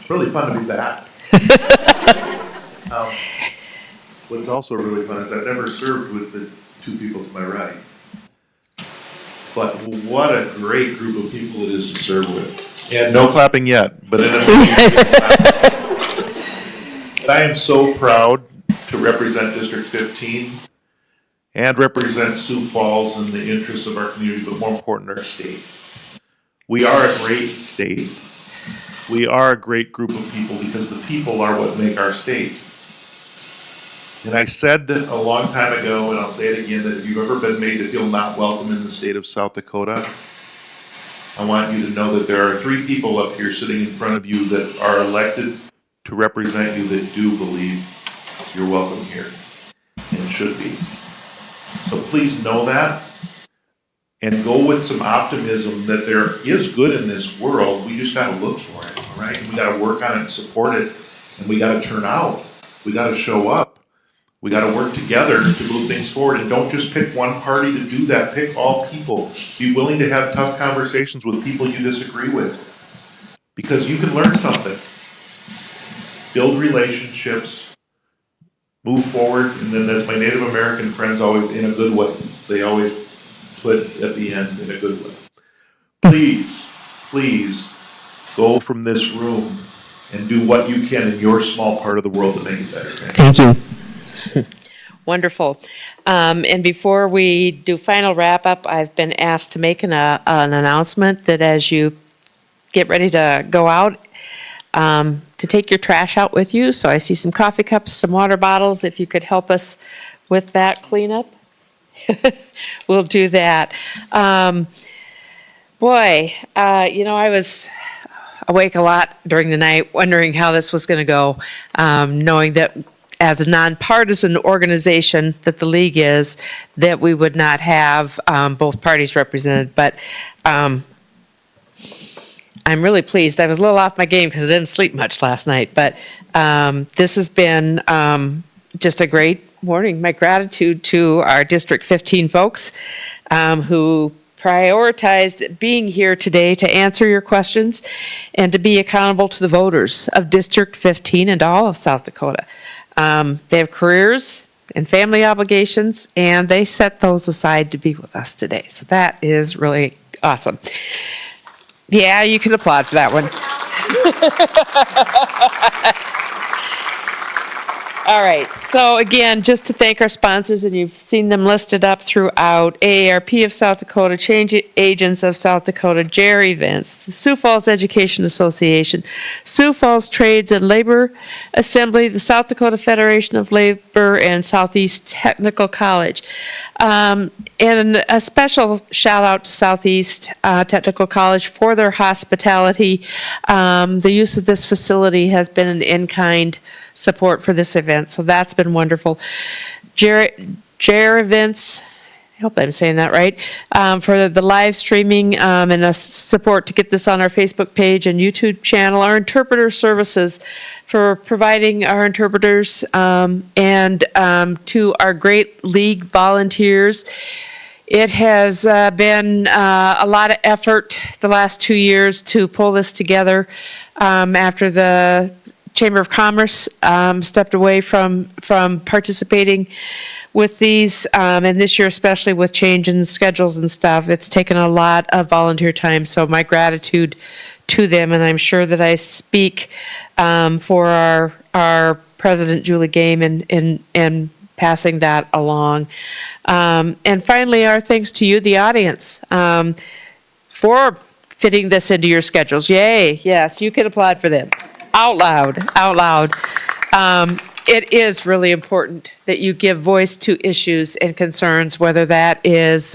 It's really fun to be back. What's also really fun is I've never served with the two people to my right. But what a great group of people it is to serve with. And no clapping yet, but in a I am so proud to represent District 15 and represent Sioux Falls in the interests of our community, but more important, our state. We are a great state. We are a great group of people because the people are what make our state. And I said a long time ago, and I'll say it again, that if you've ever been made to feel not welcome in the state of South Dakota, I want you to know that there are 3 people up here sitting in front of you that are elected to represent you that do believe you're welcome here and should be. So please know that and go with some optimism that there is good in this world. We just got to look for it, all right? And we got to work on it and support it, and we got to turn out. We got to show up. We got to work together to move things forward, and don't just pick one party to do that. Pick all people. Be willing to have tough conversations with people you disagree with, because you can learn something. Build relationships, move forward, and then as my Native American friends always, in a good way. They always put at the end, in a good way. Please, please go from this room and do what you can in your small part of the world to make it better. Thank you. Wonderful. And before we do final wrap-up, I've been asked to make an announcement that as you get ready to go out, to take your trash out with you. So I see some coffee cups, some water bottles. If you could help us with that cleanup, we'll do that. I was awake a lot during the night wondering how this was going to go, knowing that as a nonpartisan organization that the league is, that we would not have both parties represented. But I'm really pleased. I was a little off my game because I didn't sleep much last night. But this has been just a great morning. My gratitude to our District 15 folks who prioritized being here today to answer your questions and to be accountable to the voters of District 15 and all of South Dakota. They have careers and family obligations, and they set those aside to be with us today. So that is really awesome. Yeah, you can applaud for that one. All right, so again, just to thank our sponsors, and you've seen them listed up throughout: AARP of South Dakota, Change Agents of South Dakota, Jerry Events, the Sioux Falls Education Association, Sioux Falls Trades and Labor Assembly, the South Dakota Federation of Labor, and Southeast Technical College. And a special shout out to Southeast Technical College for their hospitality. The use of this facility has been an in-kind support for this event, so that's been wonderful. Jer Events, I hope I'm saying that right, for the live streaming and a support to get this on our Facebook page and YouTube channel. Our interpreter services for providing our interpreters, and to our great league volunteers. It has been a lot of effort the last 2 years to pull this together after the Chamber of Commerce stepped away from participating with these, and this year especially with change in schedules and stuff. It's taken a lot of volunteer time, so my gratitude to them, and I'm sure that I speak for our President Julie Game in passing that along. And finally, our thanks to you, the audience, for fitting this into your schedules. Yay, yes, you can applaud for them. Out loud. It is really important that you give voice to issues and concerns, whether that is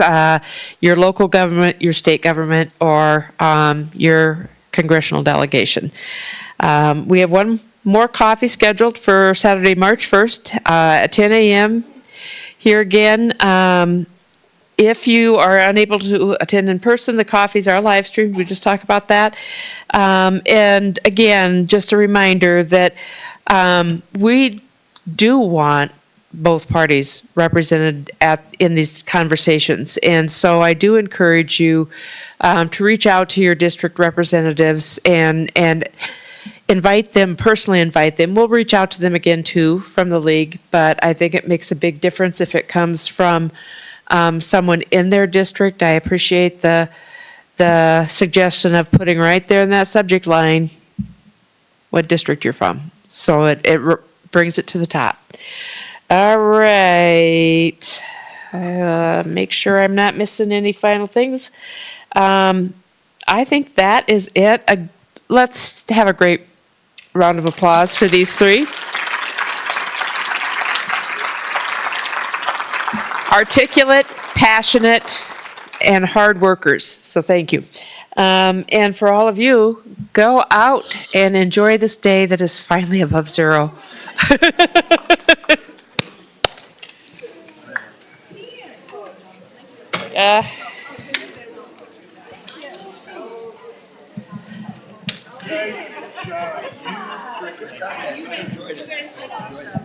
your local government, your state government, or your congressional delegation. We have one more coffee scheduled for Saturday, March 1st at 10 a.m. Here again. If you are unable to attend in person, the coffees are live streamed. We just talked about that. And again, just a reminder that we do want both parties represented in these conversations. And so I do encourage you to reach out to your district representatives and invite them, personally invite them. We'll reach out to them again too from the league, but I think it makes a big difference if it comes from someone in their district. I appreciate the suggestion of putting right there in that subject line what district you're from. So it brings it to the top. All right. Make sure I'm not missing any final things. I think that is it. Let's have a great round of applause for these three. articulate, passionate, and hard workers. So thank you. And for all of you, go out and enjoy this day that is finally above zero. Nice job. You freaking